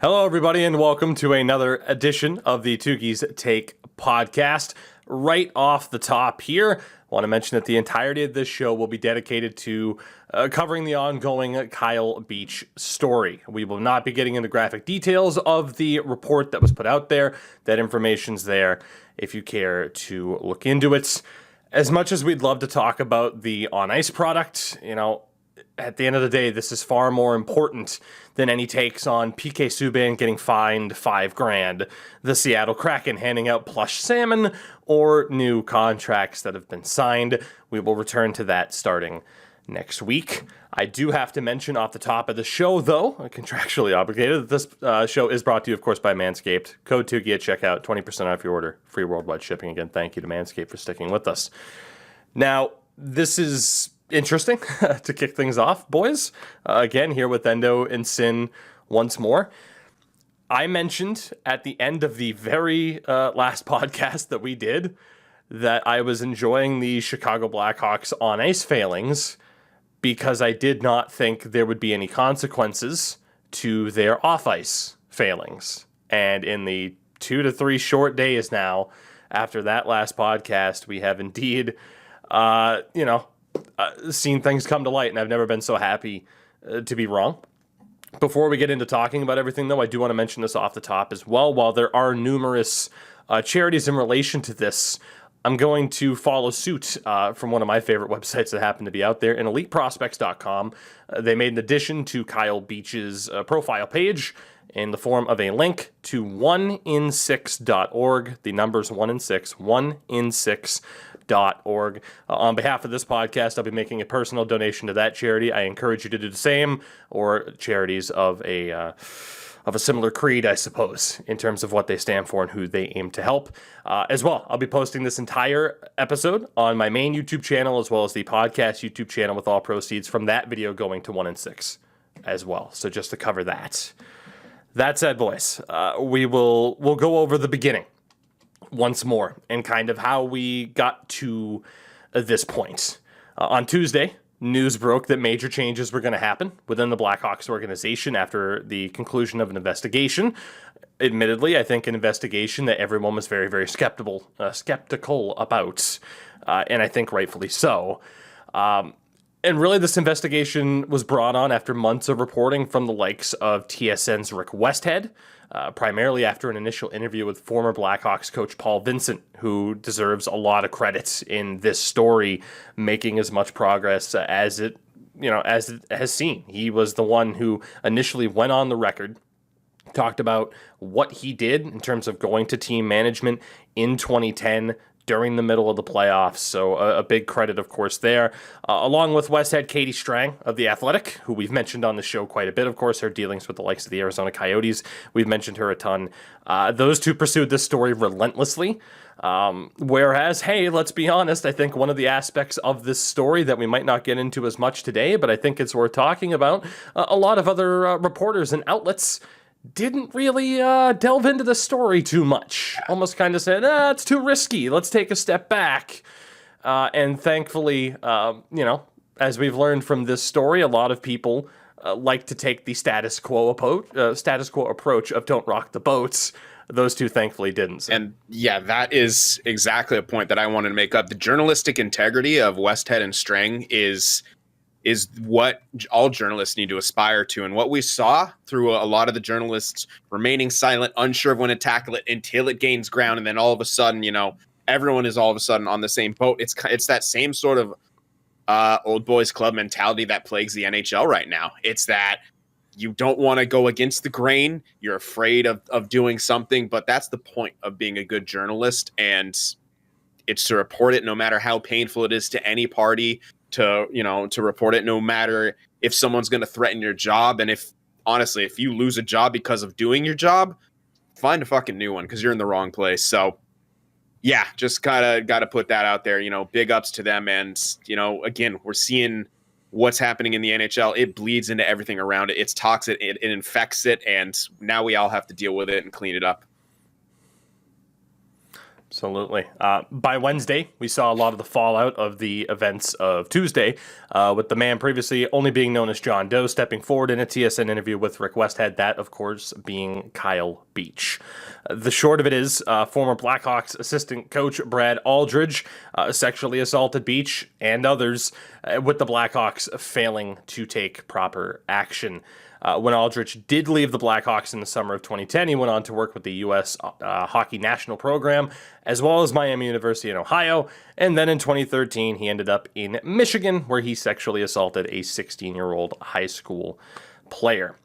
Hello, everybody, and welcome to another edition of the Tougie's Take podcast. Right off the top here, I want to mention that the entirety of this show will be dedicated to covering the ongoing Kyle Beach story. We will not be getting into graphic details of the report that was put out there. That information's there if you care to look into it. As much as we'd love to talk about the on-ice product, at the end of the day, this is far more important than any takes on PK Subban getting fined $5,000, the Seattle Kraken handing out plush salmon, or new contracts that have been signed. We will return to that starting next week. I do have to mention off the top of the show, though, contractually obligated, that this show is brought to you, of course, by Manscaped. Code Tougie at checkout, 20% off your order, free worldwide shipping. Again, thank you to Manscaped for sticking with us. Now, this is interesting to kick things off, boys. Again, here with Endo and Sin once more. I mentioned at the end of the very last podcast that we did that I was enjoying the Chicago Blackhawks on-ice failings because I did not think there would be any consequences to their off-ice failings. And in the 2 to 3 short days now, after that last podcast, we have indeed, seen things come to light, and I've never been so happy to be wrong. Before we get into talking about everything, though, I do want to mention this off the top as well. While there are numerous charities in relation to this, I'm going to follow suit from one of my favorite websites that happen to be out there, in eliteprospects.com. They made an addition to Kyle Beach's profile page in the form of a link to 1in6.org. The number's 1 in 6, 1in6.org. On behalf of this podcast, I'll be making a personal donation to that charity. I encourage you to do the same, or charities of a similar creed, I suppose, in terms of what they stand for and who they aim to help. As well, I'll be posting this entire episode on my main YouTube channel, as well as the podcast YouTube channel, with all proceeds from that video going to 1 in 6 as well. So just to cover that. That said, boys, we'll go over the beginning once more and kind of how we got to this point. On Tuesday, news broke that major changes were going to happen within the Blackhawks organization after the conclusion of an investigation. Admittedly, I think an investigation that everyone was very, very skeptical about, and I think rightfully so. And really, this investigation was brought on after months of reporting from the likes of TSN's Rick Westhead, primarily after an initial interview with former Blackhawks coach Paul Vincent, who deserves a lot of credit in this story, making as much progress as it has seen. He was the one who initially went on the record, talked about what he did in terms of going to team management in 2010, during the middle of the playoffs. So a big credit, of course, there. Along with Westhead, Katie Strang of The Athletic, who we've mentioned on the show quite a bit, of course, her dealings with the likes of the Arizona Coyotes. We've mentioned her a ton. Those two pursued this story relentlessly. Whereas, hey, let's be honest, I think one of the aspects of this story that we might not get into as much today, but I think it's worth talking about, a lot of other reporters and outlets didn't really delve into the story too much. Almost kind of said, it's too risky. Let's take a step back. And thankfully, as we've learned from this story, a lot of people like to take the status quo approach of don't rock the boats. Those two thankfully didn't. So. And yeah, that is exactly a point that I wanted to make up. The journalistic integrity of Westhead and Strang is what all journalists need to aspire to. And what we saw through a lot of the journalists remaining silent, unsure of when to tackle it until it gains ground. And then all of a sudden, everyone is all of a sudden on the same boat. It's that same sort of old boys club mentality that plagues the NHL right now. It's that you don't want to go against the grain. You're afraid of doing something, but that's the point of being a good journalist. And it's to report it no matter how painful it is to any party, to report it no matter if someone's going to threaten your job. And if you lose a job because of doing your job, find a fucking new one because you're in the wrong place. So yeah, just got to put that out there, big ups to them. And, again, we're seeing what's happening in the NHL. It bleeds into everything around it. It's toxic. It infects it. And now we all have to deal with it and clean it up. Absolutely. By Wednesday, we saw a lot of the fallout of the events of Tuesday, with the man previously only being known as John Doe stepping forward in a TSN interview with Rick Westhead, that, of course, being Kyle Beach. The short of it is, former Blackhawks assistant coach Brad Aldridge sexually assaulted Beach and others, with the Blackhawks failing to take proper action. When Aldrich did leave the Blackhawks in the summer of 2010, he went on to work with the U.S. Hockey National Program, as well as Miami University in Ohio. And then in 2013, he ended up in Michigan, where he sexually assaulted a 16-year-old high school player.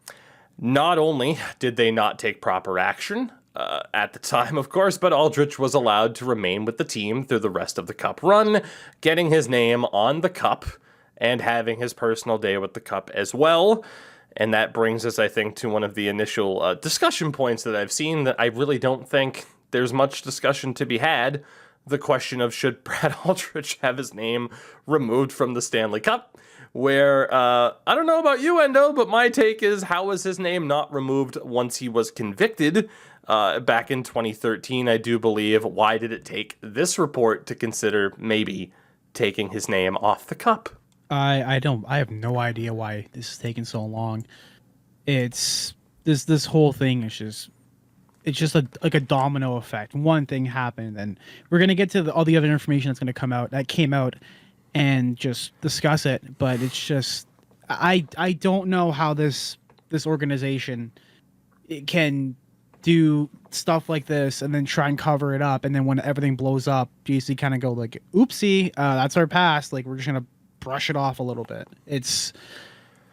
Not only did they not take proper action at the time, of course, but Aldrich was allowed to remain with the team through the rest of the Cup run, getting his name on the Cup and having his personal day with the Cup as well. And that brings us, I think, to one of the initial discussion points that I've seen that I really don't think there's much discussion to be had. The question of, should Brad Aldrich have his name removed from the Stanley Cup? Where, I don't know about you, Endo, but my take is, how was his name not removed once he was convicted back in 2013, I do believe? Why did it take this report to consider maybe taking his name off the Cup? I have no idea why this is taking so long. It's this whole thing is just like a domino effect. One thing happened, and we're gonna get to all the other information that's gonna come out that came out and just discuss it. But it's just I don't know how this organization can do stuff like this and then try and cover it up, and then when everything blows up, GC kind of go like, "Oopsie, that's our past." Like, we're just gonna brush it off a little bit. It's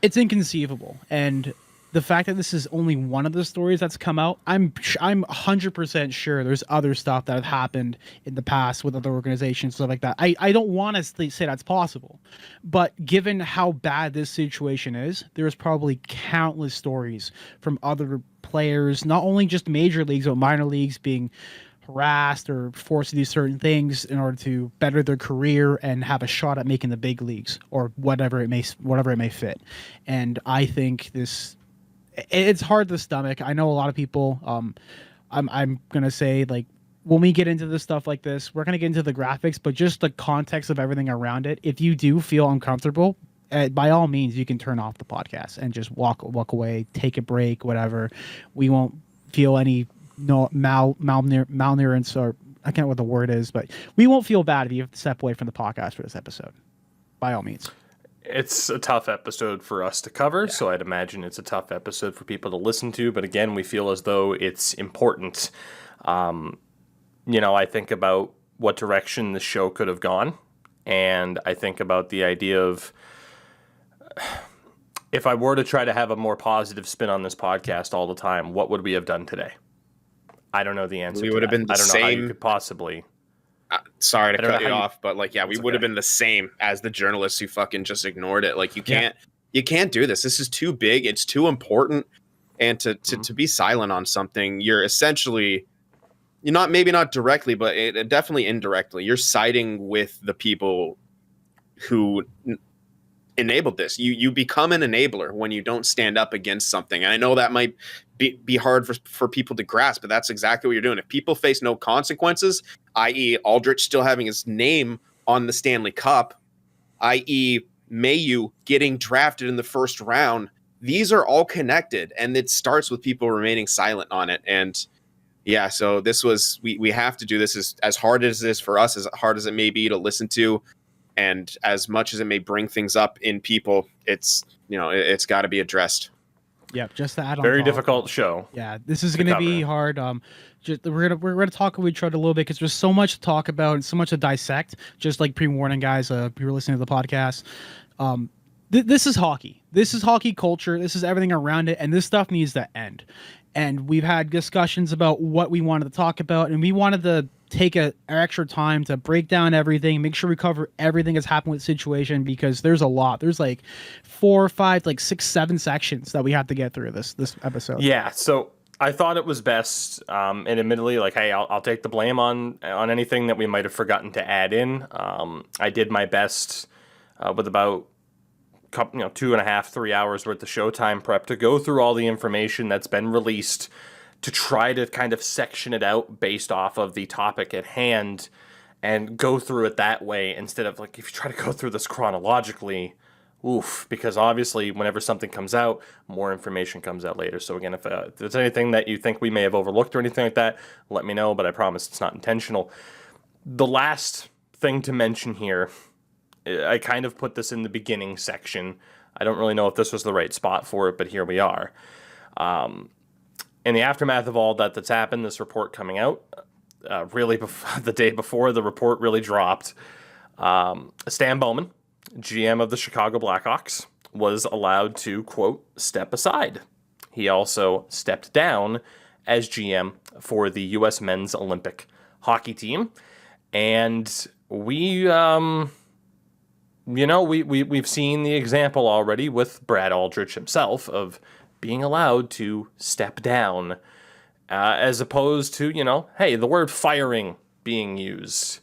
inconceivable. And the fact that this is only one of the stories that's come out, I'm 100% sure there's other stuff that have happened in the past with other organizations, stuff like that. I don't want to say that's possible, but given how bad this situation is, there's probably countless stories from other players, not only just major leagues, but minor leagues, being harassed or forced to do certain things in order to better their career and have a shot at making the big leagues or whatever it may fit. And I think it's hard to stomach. I know a lot of people, I'm gonna say, like, when we get into this stuff like this, we're gonna get into the graphics, but just the context of everything around it. If you do feel uncomfortable, by all means, you can turn off the podcast and just walk away, take a break, whatever. We won't feel any malnurance, or I can't know what the word is, but we won't feel bad if you have to step away from the podcast for this episode. By all means. It's a tough episode for us to cover, so I'd imagine it's a tough episode for people to listen to. But again, we feel as though it's important. I think about what direction the show could have gone, and I think about the idea of, if I were to try to have a more positive spin on this podcast all the time, what would we have done today? I don't know the answer. We would have been the same. I don't know how you could possibly. Sorry to cut you off, but we would have been the same as the journalists who fucking just ignored it. Like, you can't do this. This is too big. It's too important. And to be silent on something, you're maybe not directly, but definitely indirectly, you're siding with the people who enabled this. You become an enabler when you don't stand up against something. And I know that might be hard for people to grasp, but that's exactly what you're doing. If people face no consequences, i.e. Aldrich still having his name on the Stanley Cup, i.e. Mayu getting drafted in the first round, these are all connected, and it starts with people remaining silent on it. And yeah, so we have to do this as hard as it is for us, as hard as it may be to listen to, and as much as it may bring things up in people, it's got to be addressed. Yeah, just to add on. Very difficult show. Yeah, this is going to be hard. We're gonna talk with each other a little bit because there's so much to talk about and so much to dissect. Just like pre-warning, guys, if you're listening to the podcast, this is hockey. This is hockey culture. This is everything around it, and this stuff needs to end. And we've had discussions about what we wanted to talk about, and we wanted to take an extra time to break down everything, make sure we cover everything that's happened with the situation, because there's a lot. There's like 4, 5, 6, 7 sections that we have to get through this episode. Yeah, so I thought it was best, and admittedly, hey, I'll take the blame on anything that we might have forgotten to add in. I did my best with about 2.5, 3 hours worth of showtime prep to go through all the information that's been released to try to kind of section it out based off of the topic at hand and go through it that way instead of like if you try to go through this chronologically, oof, because obviously whenever something comes out, more information comes out later. So again, if there's anything that you think we may have overlooked or anything like that, let me know, but I promise it's not intentional. The last thing to mention here, I kind of put this in the beginning section. I don't really know if this was the right spot for it, but here we are. In the aftermath of all that's happened, this report coming out, really the day before the report really dropped, Stan Bowman, GM of the Chicago Blackhawks, was allowed to, quote, step aside. He also stepped down as GM for the U.S. men's Olympic hockey team. And we've seen the example already with Brad Aldrich himself of being allowed to step down, as opposed to, hey, the word firing being used.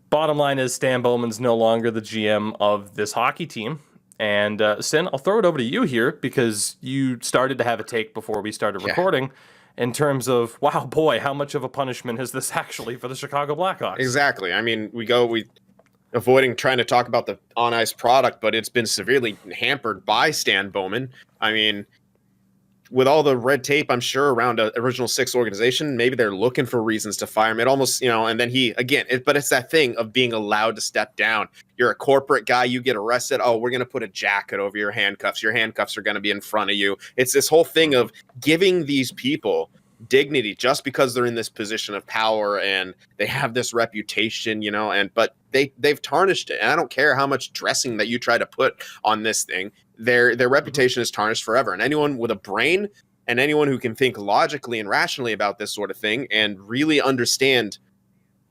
Bottom line is Stan Bowman's no longer the GM of this hockey team. And Sin, I'll throw it over to you here because you started to have a take before we started recording in terms of, wow, boy, how much of a punishment is this actually for the Chicago Blackhawks? Exactly. I mean, we avoiding trying to talk about the on-ice product, but it's been severely hampered by Stan Bowman. I mean, with all the red tape, I'm sure, around an Original Six organization, maybe they're looking for reasons to fire him. It almost, and then but it's that thing of being allowed to step down. You're a corporate guy, you get arrested. Oh, we're going to put a jacket over your handcuffs. Your handcuffs are going to be in front of you. It's this whole thing of giving these people dignity just because they're in this position of power and they have this reputation, but they've tarnished it. And I don't care how much dressing that you try to put on this thing. Their reputation is tarnished forever. And anyone with a brain and anyone who can think logically and rationally about this sort of thing and really understand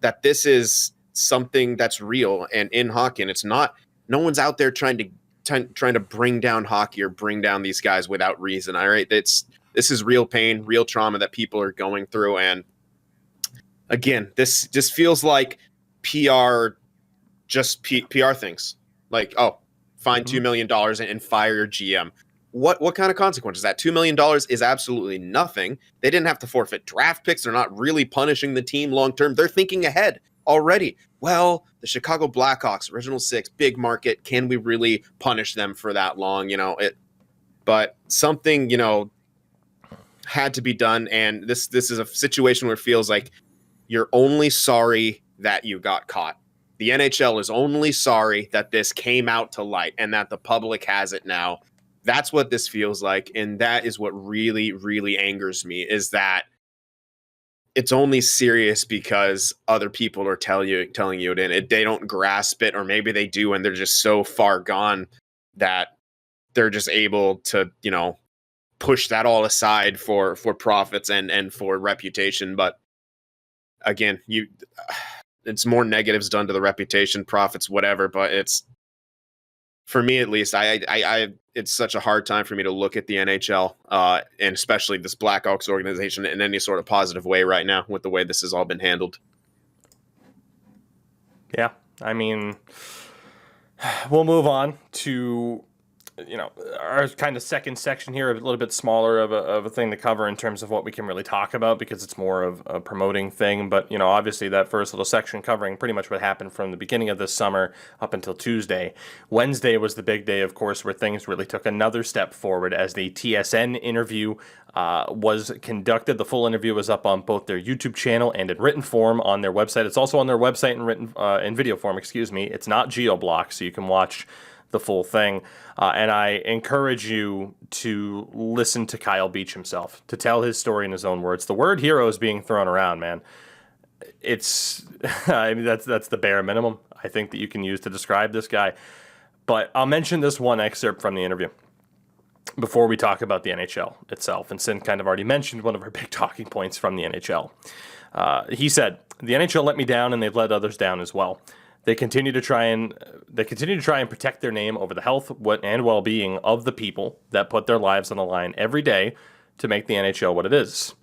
that this is something that's real and in hockey, and it's not, no one's out there trying to bring down hockey or bring down these guys without reason. All right. This is real pain, real trauma that people are going through. And again, this just feels like PR things. Like, oh, find $2 million and fire your GM. What kind of consequence is that? $2 million is absolutely nothing. They didn't have to forfeit draft picks. They're not really punishing the team long term. They're thinking ahead already. Well, the Chicago Blackhawks, Original Six, big market. Can we really punish them for that long? But something, had to be done. And this is a situation where it feels like you're only sorry that you got caught. The NHL is only sorry that this came out to light and that the public has it now. That's what this feels like. And that is what really, really angers me, is that it's only serious because other people are telling you it, and they don't grasp it, or maybe they do and they're just so far gone that they're just able to, push that all aside for profits and for reputation. But again, it's more negatives done to the reputation, profits, whatever. But it's, for me at least, it's such a hard time for me to look at the NHL and especially this Blackhawks organization in any sort of positive way right now with the way this has all been handled. Yeah, I mean, we'll move on to our kind of second section here, a little bit smaller of a thing to cover in terms of what we can really talk about, because it's more of a promoting thing. But, obviously that first little section covering pretty much what happened from the beginning of this summer up until Tuesday. Wednesday was the big day, of course, where things really took another step forward as the TSN interview was conducted. The full interview was up on both their YouTube channel and in written form on their website. It's also on their website in video form, It's not geo-blocked, so you can watch the full thing. And I encourage you to listen to Kyle Beach himself, to tell his story in his own words. The word hero is being thrown around, man. It's, that's the bare minimum I think that you can use to describe this guy. But I'll mention this one excerpt from the interview before we talk about the NHL itself. And Sin kind of already mentioned one of our big talking points from the NHL. He said, "The NHL let me down, and they've let others down as well. They continue to try and protect their name over the health and well-being of the people that put their lives on the line every day to make the NHL what it is.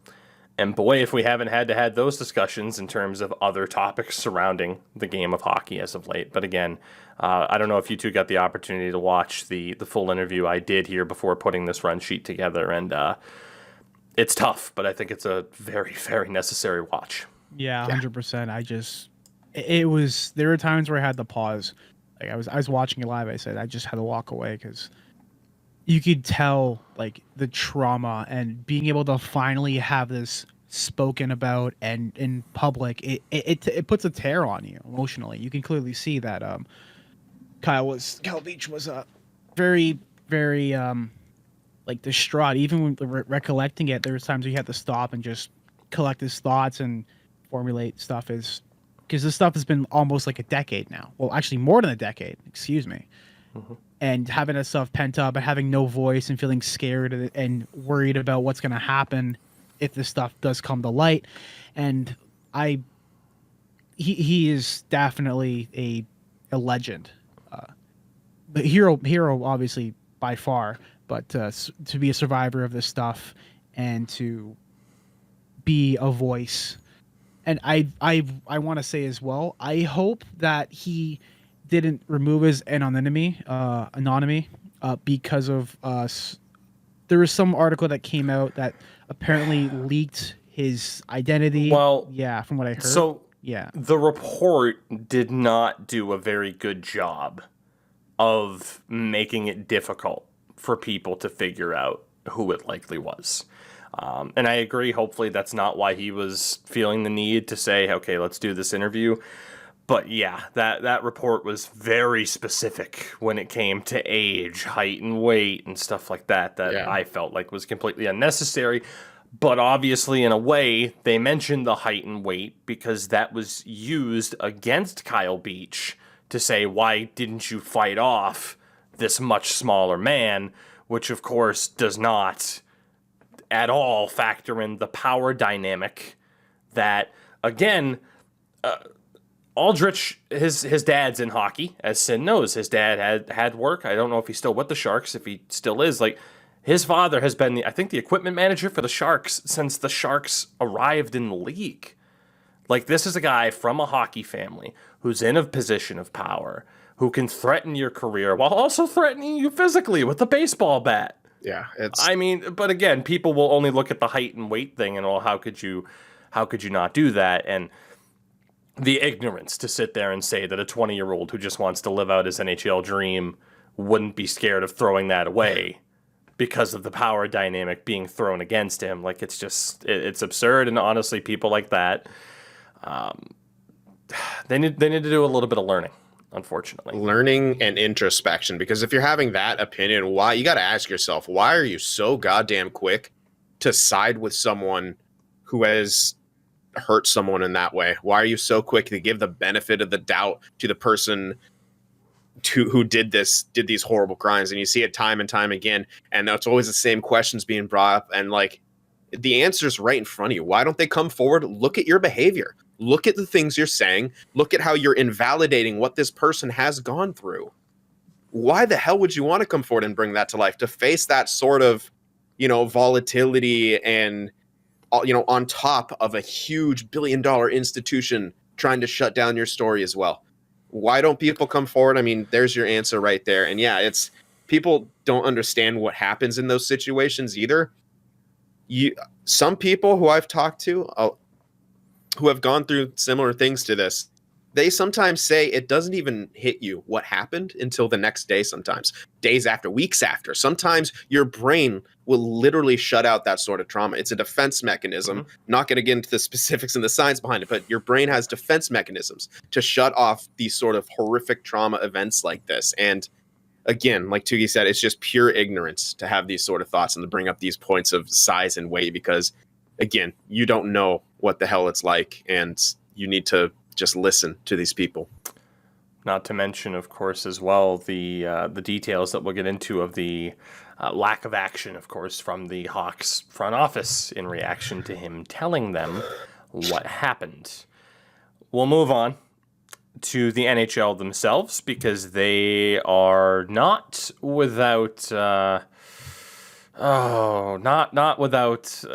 And boy, if we haven't had those discussions in terms of other topics surrounding the game of hockey as of late. But again, I don't know if you two got the opportunity to watch the full interview I did here before putting this run sheet together. And it's tough, but I think it's a very, very necessary watch. Yeah, 100%. It was, there were times where I had to pause. Like I was watching it live. I said I just had to walk away because you could tell like the trauma and being able to finally have this spoken about and in public. It puts a tear on you emotionally. You can clearly see that Kyle Beach was very very like distraught. Even when recollecting it, there was times where he had to stop and just collect his thoughts and formulate stuff. Is because this stuff has been almost like a decade now. Well, actually more than a decade. Excuse me. Mm-hmm. And having that stuff pent up and having no voice and feeling scared and worried about what's going to happen if this stuff does come to light. And he is definitely a legend, the hero obviously by far, but to be a survivor of this stuff and to be a voice. And I want to say as well, I hope that he didn't remove his anonymity because of there was some article that came out that apparently leaked his identity. Well, yeah, from what I heard. So yeah, the report did not do a very good job of making it difficult for people to figure out who it likely was. And I agree, hopefully that's not why he was feeling the need to say, okay, let's do this interview. But yeah, that report was very specific when it came to age, height, and weight and stuff like that I felt like was completely unnecessary. But obviously, in a way, they mentioned the height and weight because that was used against Kyle Beach to say, why didn't you fight off this much smaller man? Which, of course, does not at all factor in the power dynamic that, again, Aldrich, his dad's in hockey, as Sin knows. His dad had work. I don't know if he's still with the Sharks, if he still is. Like, his father has been, I think, the equipment manager for the Sharks since the Sharks arrived in the league. Like, this is a guy from a hockey family who's in a position of power, who can threaten your career while also threatening you physically with a baseball bat. Yeah, I mean, but again, people will only look at the height and weight thing and, well, how could you not do that? And the ignorance to sit there and say that a 20-year-old who just wants to live out his NHL dream wouldn't be scared of throwing that away because of the power dynamic being thrown against him. Like, it's just, it's absurd. And honestly, people like that, they need to do a little bit of learning, unfortunately. Learning and introspection, because if you're having that opinion, why, you got to ask yourself, why are you so goddamn quick to side with someone who has hurt someone in that way? Why are you so quick to give the benefit of the doubt to the person who did these horrible crimes? And you see it time and time again, and it's always the same questions being brought up, and like, the answer's right in front of you. Why don't they come forward? Look at your behavior. Look at the things you're saying. Look at how you're invalidating what this person has gone through. Why the hell would you want to come forward and bring that to life, to face that sort of, volatility and, on top of a huge billion-dollar institution trying to shut down your story as well? Why don't people come forward? I mean, there's your answer right there. And yeah, it's, people don't understand what happens in those situations either. Some people who I've talked to who have gone through similar things to this, they sometimes say it doesn't even hit you what happened until the next day, sometimes days after, weeks after. Sometimes your brain will literally shut out that sort of trauma. It's a defense mechanism. Mm-hmm. Not going to get into the specifics and the science behind it, but your brain has defense mechanisms to shut off these sort of horrific trauma events like this. And again, like Tougie said, it's just pure ignorance to have these sort of thoughts and to bring up these points of size and weight, because again, you don't know what the hell it's like, and you need to just listen to these people. Not to mention, of course, as well, the details that we'll get into of the lack of action, of course, from the Hawks front office in reaction to him telling them what happened. We'll move on to the NHL themselves, because they are not without not without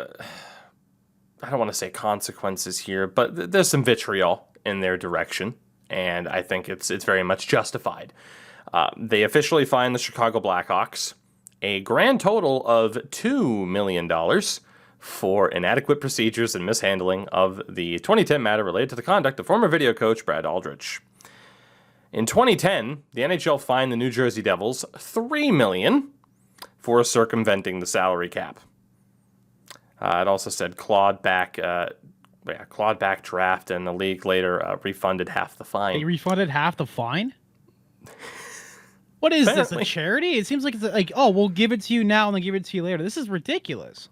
I don't want to say consequences here, but there's some vitriol in their direction, and I think it's very much justified. They officially fined the Chicago Blackhawks a grand total of $2 million for inadequate procedures and mishandling of the 2010 matter related to the conduct of former video coach Brad Aldrich. In 2010, the NHL fined the New Jersey Devils $3 million for circumventing the salary cap. It also said clawed back draft, and the league later refunded half the fine. They refunded half the fine? What is Apparently. this, a charity? It seems like it's like, oh, we'll give it to you now and then give it to you later. This is ridiculous.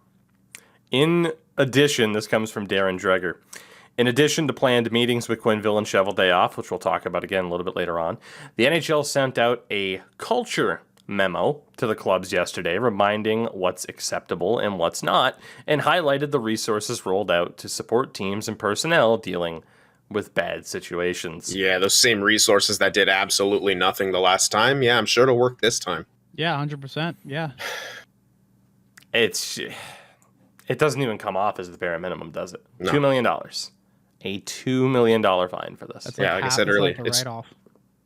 In addition, this comes from Darren Dreger. In addition to planned meetings with Quenneville and Cheveldayoff, which we'll talk about again a little bit later on, the NHL sent out a culture memo to the clubs yesterday reminding what's acceptable and what's not, and highlighted the resources rolled out to support teams and personnel dealing with bad situations. Yeah, those same resources that did absolutely nothing the last time. Yeah, I'm sure it'll work this time. Yeah, 100%. Yeah. It doesn't even come off as the bare minimum, does it? No. $2 million. A $2 million fine for this. That's Yeah, like I half- said it's earlier, like a it's- write-off.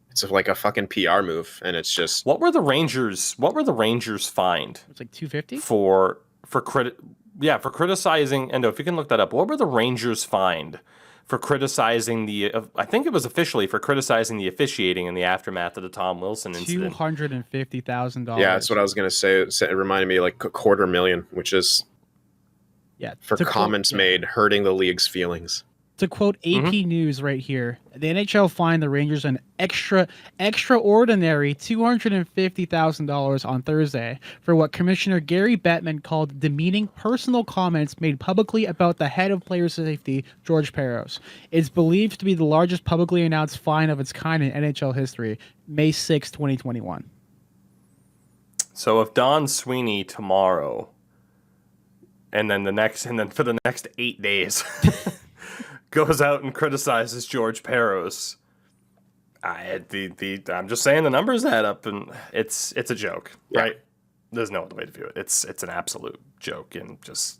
It's like a fucking PR move, and it's just What were the Rangers fined It's like 250. for criticizing? And if you can look that up, what were the Rangers fined for criticizing the? I think it was officially for criticizing the officiating in the aftermath of the Tom Wilson incident. $250,000. yeah, that's what I was gonna say. It reminded me like $250,000, which is Yeah. for to quote- comments yeah. made hurting the league's feelings. To quote AP News right here, the NHL fined the Rangers an extraordinary $250,000 on Thursday for what Commissioner Gary Bettman called demeaning personal comments made publicly about the head of player safety, George Peros. It's believed to be the largest publicly announced fine of its kind in NHL history, May 6, 2021. So if Don Sweeney tomorrow, and then for the next 8 days, goes out and criticizes George Peros, I'm just saying the numbers add up, and it's a joke, Yeah. right? There's no other way to view it. It's an absolute joke, and just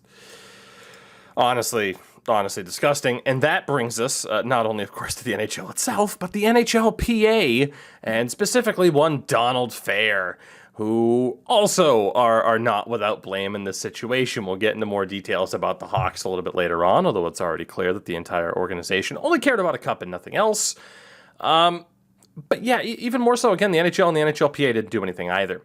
honestly disgusting. And that brings us not only, of course, to the NHL itself, but the NHLPA, and specifically one Donald Fair, who also are not without blame in this situation. We'll get into more details about the Hawks a little bit later on, although it's already clear that the entire organization only cared about a cup and nothing else. But yeah, even more so, again, the NHL and the NHLPA didn't do anything either.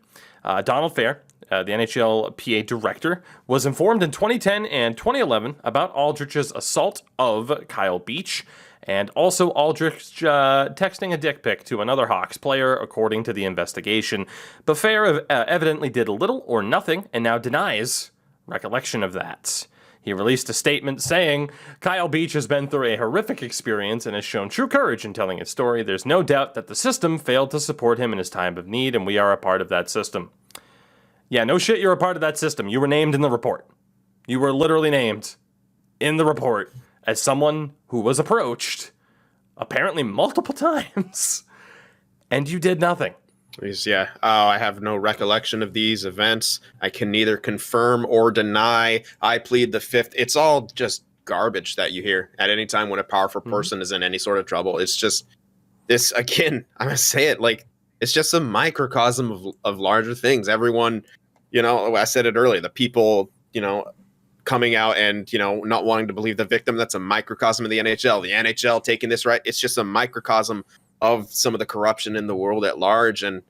Donald Fair, the NHLPA director, was informed in 2010 and 2011 about Aldrich's assault of Kyle Beach, and also Aldrich texting a dick pic to another Hawks player, according to the investigation. But Fair evidently did little or nothing, and now denies recollection of that. He released a statement saying, Kyle Beach has been through a horrific experience and has shown true courage in telling his story. There's no doubt that the system failed to support him in his time of need, and we are a part of that system. Yeah, no shit, you're a part of that system. You were named in the report. You were literally named in the report as someone who was approached, apparently multiple times, and you did nothing. Yeah. Oh, I have no recollection of these events. I can neither confirm or deny. I plead the fifth. It's all just garbage that you hear at any time when a powerful person is in any sort of trouble. It's just this, again, I'm going to say it, like, it's just a microcosm of larger things. Everyone, I said it earlier, the people, coming out and, not wanting to believe the victim, that's a microcosm of the NHL. The NHL taking this right, it's just a microcosm of some of the corruption in the world at large. And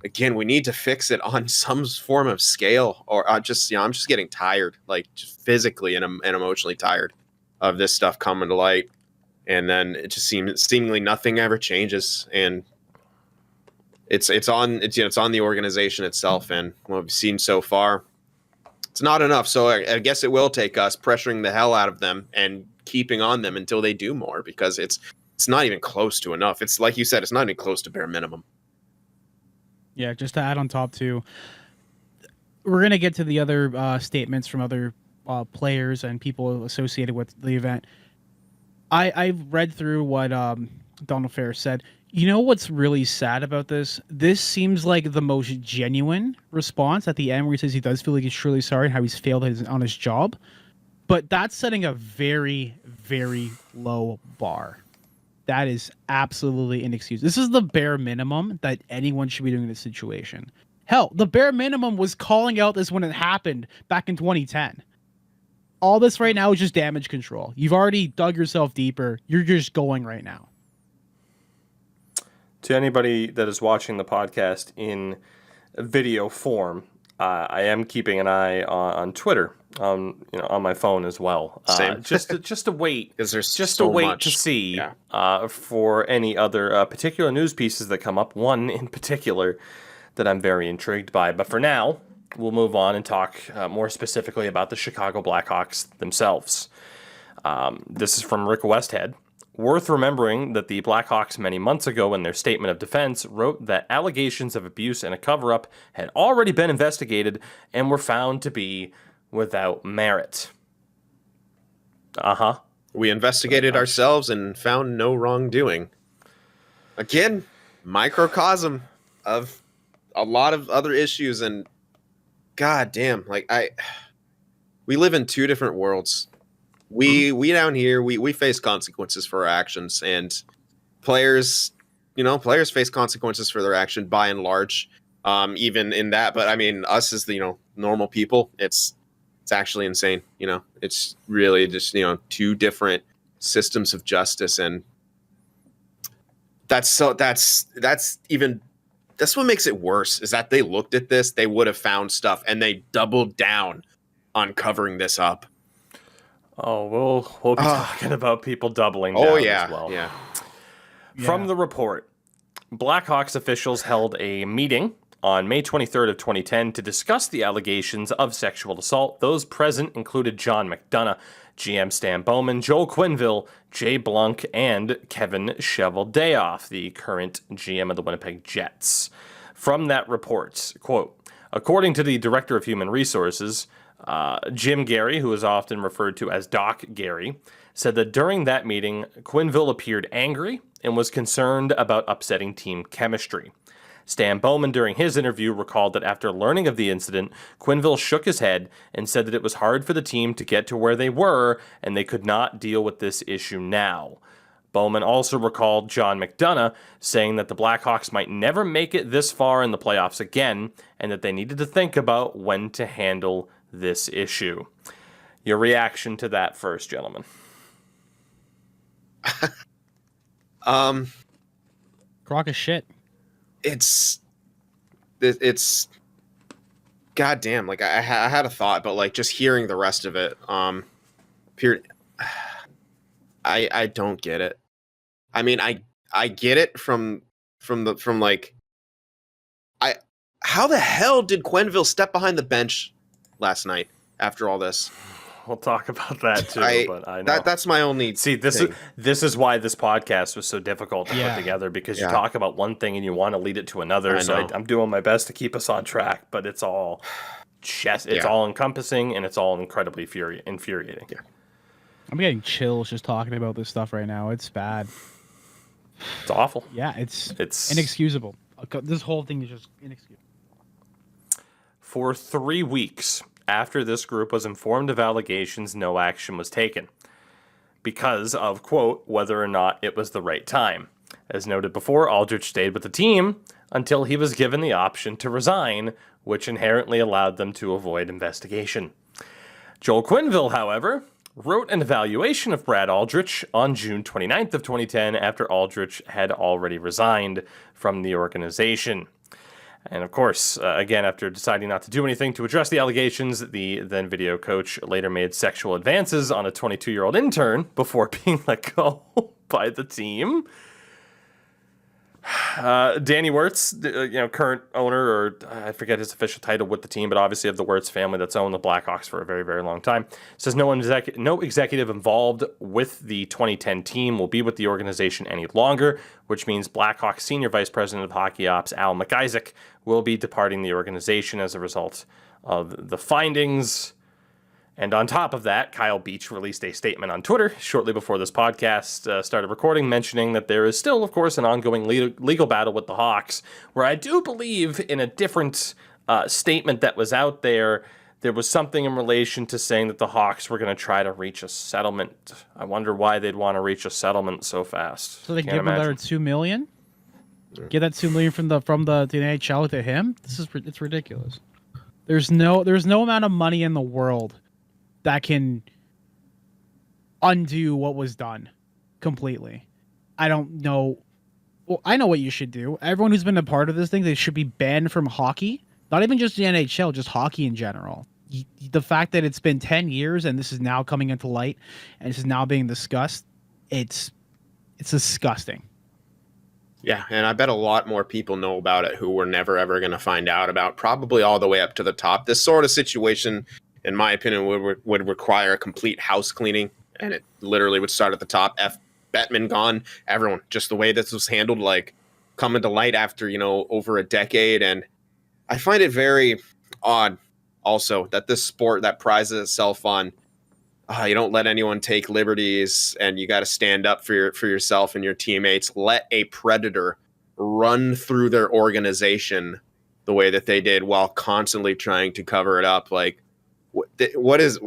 again, we need to fix it on some form of scale, or I'm just getting tired, like just physically and emotionally tired of this stuff coming to light. And then it just seemingly nothing ever changes. And it's on the organization itself. And what we've seen so far, it's not enough. So I guess it will take us pressuring the hell out of them and keeping on them until they do more, because it's not even close to enough. It's like you said, it's not even close to bare minimum. Yeah, just to add on top too, we're going to get to the other statements from other players and people associated with the event. I've read through what Donald Fair said. You know what's really sad about this? This seems like the most genuine response at the end, where he says he does feel like he's truly sorry and how he's failed on his job. But that's setting a very, very low bar. That is absolutely inexcusable. This is the bare minimum that anyone should be doing in this situation. Hell, the bare minimum was calling out this when it happened back in 2010. all this right now is just damage control. You've already dug yourself deeper. You're just going right now. To anybody that is watching the podcast in video form, I am keeping an eye on Twitter, on my phone as well. Same. Just to wait, Because there's just so to wait much. to see Yeah. for any other particular news pieces that come up. One in particular that I'm very intrigued by. But for now, we'll move on and talk more specifically about the Chicago Blackhawks themselves. This is from Rick Westhead. Worth remembering that the Blackhawks many months ago in their statement of defense wrote that allegations of abuse and a cover-up had already been investigated and were found to be without merit. We investigated ourselves and found no wrongdoing. Again, microcosm of a lot of other issues, and god damn, we live in two different worlds. We down here, we face consequences for our actions, and players face consequences for their action by and large. Even in that, but I mean, us as the normal people, it's actually insane. It's really just two different systems of justice, and that's what makes it worse, is that they looked at this, they would have found stuff, and they doubled down on covering this up. Oh, we'll be talking about people doubling down as well. Yeah. From the report, Blackhawks officials held a meeting on May 23rd of 2010 to discuss the allegations of sexual assault. Those present included John McDonough, GM Stan Bowman, Joel Quenneville, Jay Blunk, and Kevin Cheveldayoff, the current GM of the Winnipeg Jets. From that report, quote, according to the Director of Human Resources, Jim Gary, who is often referred to as Doc Gary, said that during that meeting, Quenneville appeared angry and was concerned about upsetting team chemistry. Stan Bowman, during his interview, recalled that after learning of the incident, Quenneville shook his head and said that it was hard for the team to get to where they were and they could not deal with this issue now. Bowman also recalled John McDonough saying that the Blackhawks might never make it this far in the playoffs again and that they needed to think about when to handle this issue. Your reaction to that first, gentlemen? Crock of shit. It's goddamn. Like I had a thought, but just hearing the rest of it, period. I don't get it. I mean, I get it from how the hell did Quenneville step behind the bench last night after all this? We'll talk about that too, but I know that's my only. See, this is why this podcast was so difficult to put together, because you talk about one thing and you want to lead it to another. I'm doing my best to keep us on track, but it's all all encompassing and it's all incredibly infuriating. Yeah. I'm getting chills just talking about this stuff right now. It's bad. It's awful. Yeah, it's inexcusable. This whole thing is just inexcusable. For 3 weeks after this group was informed of allegations, no action was taken because of, quote, whether or not it was the right time. As noted before, Aldrich stayed with the team until he was given the option to resign, which inherently allowed them to avoid investigation. Joel Quenneville, however, wrote an evaluation of Brad Aldrich on June 29th of 2010 after Aldrich had already resigned from the organization. And of course, again, after deciding not to do anything to address the allegations, the then video coach later made sexual advances on a 22-year-old intern before being let go by the team. Danny Wirtz, current owner, or I forget his official title with the team, but obviously of the Wirtz family that's owned the Blackhawks for a very, very long time, says no executive involved with the 2010 team will be with the organization any longer, which means Blackhawks Senior Vice President of Hockey Ops Al McIsaac will be departing the organization as a result of the findings. And on top of that, Kyle Beach released a statement on Twitter shortly before this podcast started recording, mentioning that there is still, of course, an ongoing legal battle with the Hawks, where I do believe in a different statement that was out there, there was something in relation to saying that the Hawks were going to try to reach a settlement. I wonder why they'd want to reach a settlement so fast. So they give him another $2 million? Get that $2 million from the NHL to him? It's ridiculous. There's no amount of money in the world that can undo what was done completely. I don't know. Well, I know what you should do. Everyone who's been a part of this thing, they should be banned from hockey. Not even just the NHL, just hockey in general. The fact that it's been 10 years and this is now coming into light and this is now being discussed, it's disgusting. Yeah, and I bet a lot more people know about it who we're never ever going to find out about, probably all the way up to the top. This sort of situation, in my opinion, would require a complete house cleaning, and it literally would start at the top. Bettman gone, everyone, just the way this was handled, like coming to light after, over a decade. And I find it very odd also that this sport that prizes itself on you don't let anyone take liberties and you got to stand up for yourself and your teammates, let a predator run through their organization the way that they did while constantly trying to cover it up. Like what is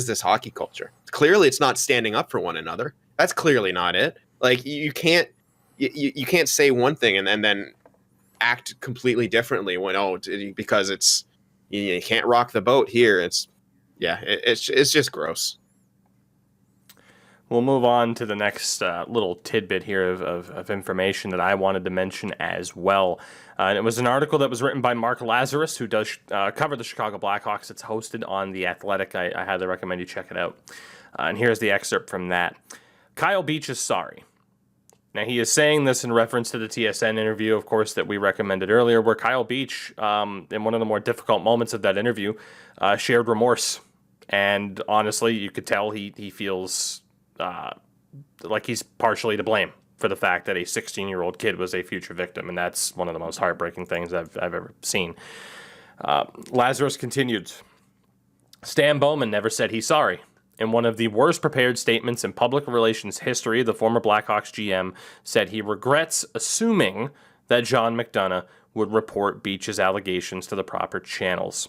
this hockey culture? Clearly it's not standing up for one another. That's clearly not it. Like you can't say one thing and then act completely differently because it's you can't rock the boat here. It's just gross. We'll move on to the next little tidbit here of information that I wanted to mention as well. And it was an article that was written by Mark Lazarus, who does cover the Chicago Blackhawks. It's hosted on The Athletic. I highly recommend you check it out. And here's the excerpt from that. Kyle Beach is sorry. Now, he is saying this in reference to the TSN interview, of course, that we recommended earlier, where Kyle Beach, in one of the more difficult moments of that interview, shared remorse. And honestly, you could tell he feels like he's partially to blame for the fact that a 16-year-old kid was a future victim, and that's one of the most heartbreaking things I've ever seen. Lazarus continued, Stan Bowman never said he's sorry. In one of the worst prepared statements in public relations history, the former Blackhawks GM said he regrets assuming that John McDonough would report Beach's allegations to the proper channels.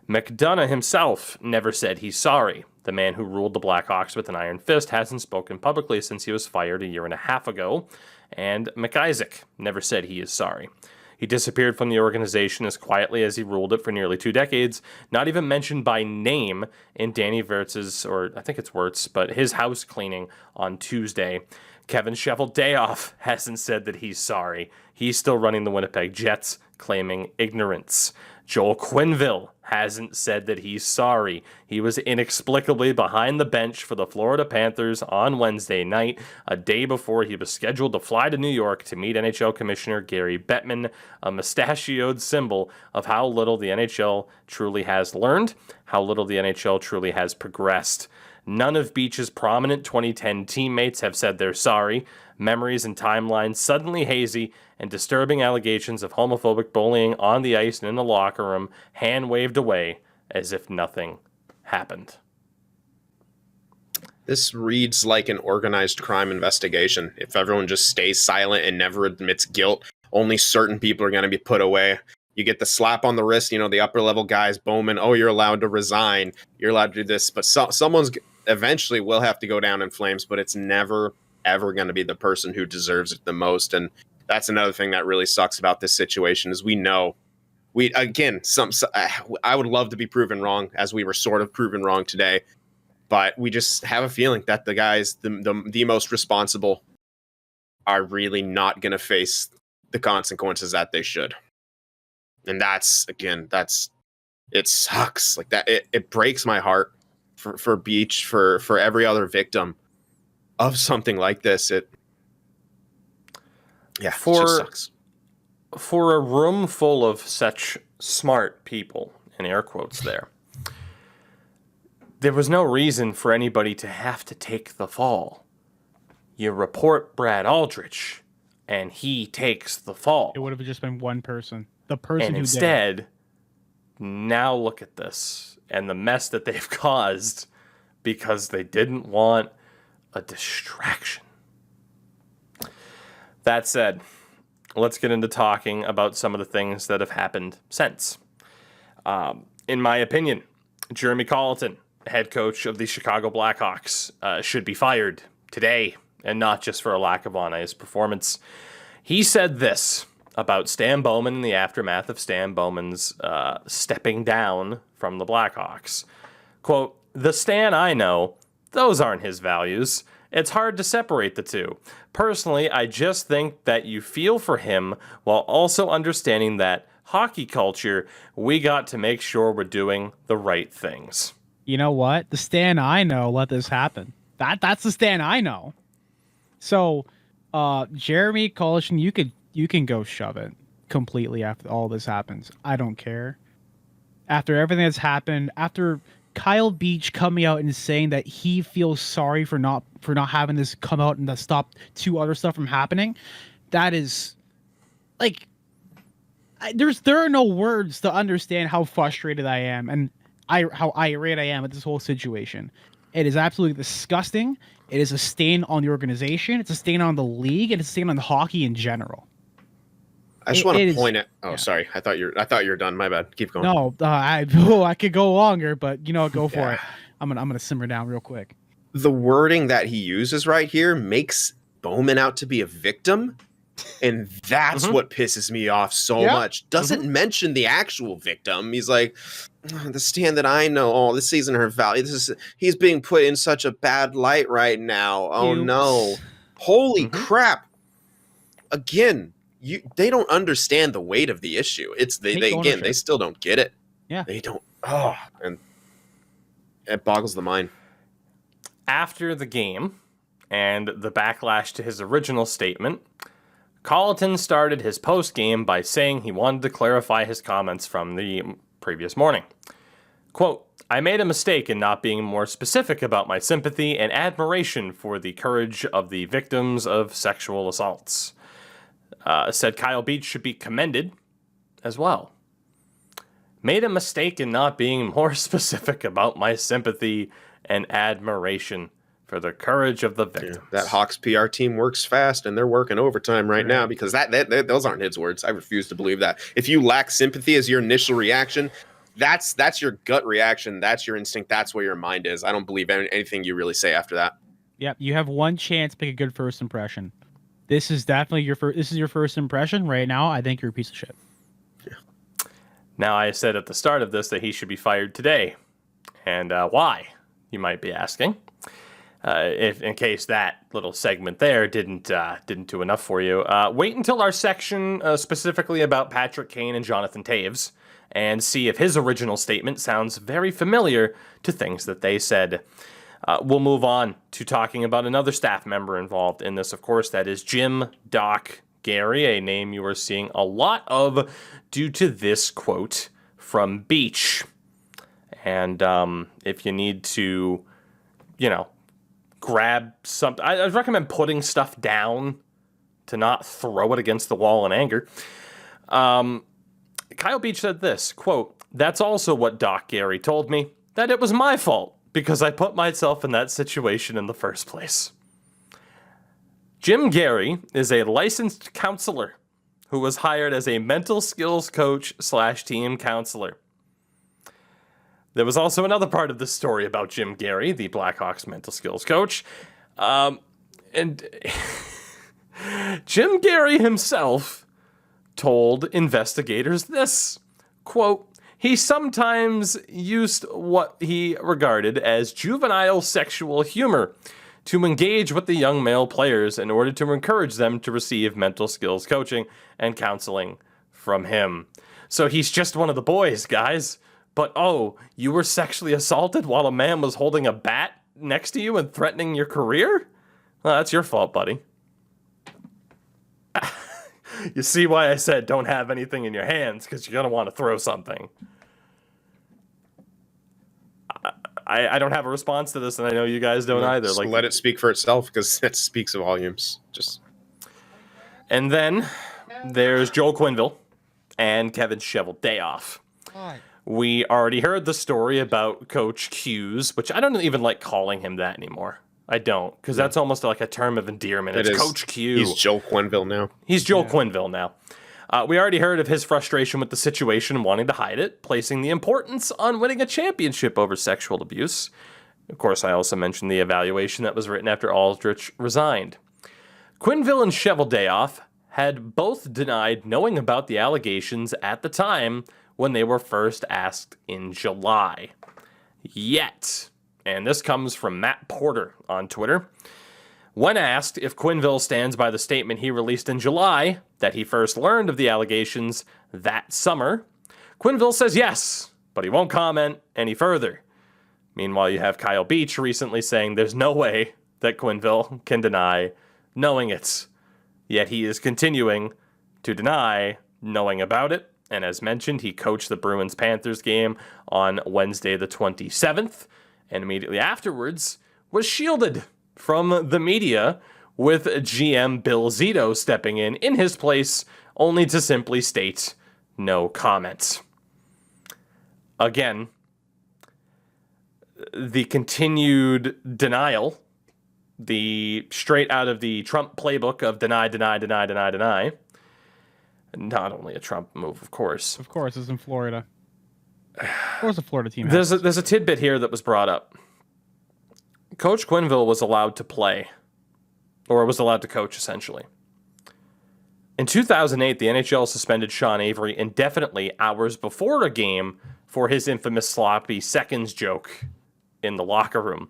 McDonough himself never said he's sorry. The man who ruled the Blackhawks with an iron fist hasn't spoken publicly since he was fired a year and a half ago, and McIsaac never said he is sorry. He disappeared from the organization as quietly as he ruled it for nearly 2 decades, not even mentioned by name in Danny Wirtz's, or I think it's Wirtz, but his house cleaning on Tuesday. Kevin Cheveldayoff hasn't said that he's sorry. He's still running the Winnipeg Jets, claiming ignorance. Joel Quenneville hasn't said that he's sorry. He was inexplicably behind the bench for the Florida Panthers on Wednesday night, a day before he was scheduled to fly to New York to meet NHL Commissioner Gary Bettman, a mustachioed symbol of how little the NHL truly has learned, how little the NHL truly has progressed. None of Beach's prominent 2010 teammates have said they're sorry. Memories and timelines suddenly hazy, and disturbing allegations of homophobic bullying on the ice and in the locker room hand-waved away as if nothing happened. This reads like an organized crime investigation. If everyone just stays silent and never admits guilt, only certain people are going to be put away. You get the slap on the wrist, the upper-level guys, Bowman, you're allowed to resign, you're allowed to do this, but someone's eventually will have to go down in flames, but it's never, ever going to be the person who deserves it the most. And that's another thing that really sucks about this situation is I would love to be proven wrong, as we were sort of proven wrong today, but we just have a feeling that the guys, the most responsible, are really not going to face the consequences that they should. And it sucks. Like that, it breaks my heart for Beach, for every other victim of something like this. It just sucks. For a room full of such smart people, in air quotes there was no reason for anybody to have to take the fall. You report Brad Aldrich, and he takes the fall. It would have just been one person. The person and who instead, did it. Now look at this and the mess that they've caused because they didn't want a distraction. That said, let's get into talking about some of the things that have happened since. In my opinion, Jeremy Colleton, head coach of the Chicago Blackhawks, should be fired today, and not just for a lack of on-ice performance. He said this about Stan Bowman in the aftermath of Stan Bowman's stepping down from the Blackhawks. Quote, The Stan I know, those aren't his values. It's hard to separate the two. Personally, I just think that you feel for him while also understanding that hockey culture, we got to make sure we're doing the right things. You know what? The Stan I know let this happen. That's the Stan I know. So, Jeremy Collision, you can go shove it completely after all this happens. I don't care. After everything that's happened, after Kyle Beach coming out and saying that he feels sorry for not having this come out and to stop two other stuff from happening, that is like there are no words to understand how frustrated I am and how irate I am at this whole situation. It is absolutely disgusting. It is a stain on the organization. It's a stain on the league, and it's a stain on hockey in general. I just want to point it. Oh, yeah. Sorry. I thought you were done. My bad. Keep going. No, I could go longer, but go for it. I'm gonna simmer down real quick. The wording that he uses right here makes Bowman out to be a victim, and that's what pisses me off so much. Doesn't mention the actual victim. He's like, the Stan that I know. Oh, this isn't her value. He's being put in such a bad light right now. Oh no! Holy crap! Again. They don't understand the weight of the issue. They still don't get it. Yeah. They don't. Oh, and it boggles the mind. After the game and the backlash to his original statement, Colleton started his post-game by saying he wanted to clarify his comments from the previous morning. Quote, I made a mistake in not being more specific about my sympathy and admiration for the courage of the victims of sexual assaults. Said Kyle Beach should be commended as well. Made a mistake in not being more specific about my sympathy and admiration for the courage of the victims. Yeah, that Hawks PR team works fast, and they're working overtime right now because those aren't his words. I refuse to believe that. If you lack sympathy as your initial reaction, that's your gut reaction. That's your instinct. That's where your mind is. I don't believe anything you really say after that. Yep, you have one chance to make a good first impression. This is definitely your first impression right now. I think you're a piece of shit. Yeah. Now, I said at the start of this that he should be fired today. And why, you might be asking. If in case that little segment there didn't do enough for you. Wait until our section specifically about Patrick Kane and Jonathan Taves and see if his original statement sounds very familiar to things that they said. We'll move on to talking about another staff member involved in this, of course. That is Jim Doc Gary, a name you are seeing a lot of due to this quote from Beach. And if you need to, grab something, I recommend putting stuff down to not throw it against the wall in anger. Kyle Beach said this, quote, that's also what Doc Gary told me, that it was my fault. Because I put myself in that situation in the first place. Jim Gary is a licensed counselor who was hired as a mental skills coach / team counselor. There was also another part of this story about Jim Gary, the Blackhawks mental skills coach. And Jim Gary himself told investigators this, quote, he sometimes used what he regarded as juvenile sexual humor to engage with the young male players in order to encourage them to receive mental skills coaching and counseling from him. So he's just one of the boys, guys. But you were sexually assaulted while a man was holding a bat next to you and threatening your career? Well, that's your fault, buddy. You see why I said don't have anything in your hands, because you're going to want to throw something. I don't have a response to this, and I know you guys don't either. Just let it speak for itself, because it speaks volumes. And then there's Joel Quenneville and Kevin Cheveldayoff. We already heard the story about Coach Q's, which I don't even like calling him that anymore. I don't, because that's almost like a term of endearment. It's Coach Q. He's Joel Quenneville now. He's Joel Quenneville now. We already heard of his frustration with the situation and wanting to hide it, placing the importance on winning a championship over sexual abuse. Of course, I also mentioned the evaluation that was written after Aldrich resigned. Quenneville and Cheveldayoff had both denied knowing about the allegations at the time when they were first asked in July. Yet, And this comes from Matt Porter on Twitter. When asked if Quenneville stands by the statement he released in July that he first learned of the allegations that summer, Quenneville says yes, but he won't comment any further. Meanwhile, you have Kyle Beach recently saying there's no way that Quenneville can deny knowing it. Yet he is continuing to deny knowing about it. And as mentioned, he coached the Bruins-Panthers game on Wednesday the 27th, and immediately afterwards was shielded from the media with GM Bill Zito stepping in his place, only to simply state no comment. Again, the continued denial, the straight out of the Trump playbook of deny. Not only a Trump move, of course. Of course, it's in Florida. Of course, the Florida team. There's a tidbit here that was brought up. Coach Quenneville was allowed to play, or was allowed to coach, essentially. In 2008, the NHL suspended Sean Avery indefinitely hours before a game for his infamous sloppy seconds joke in the locker room.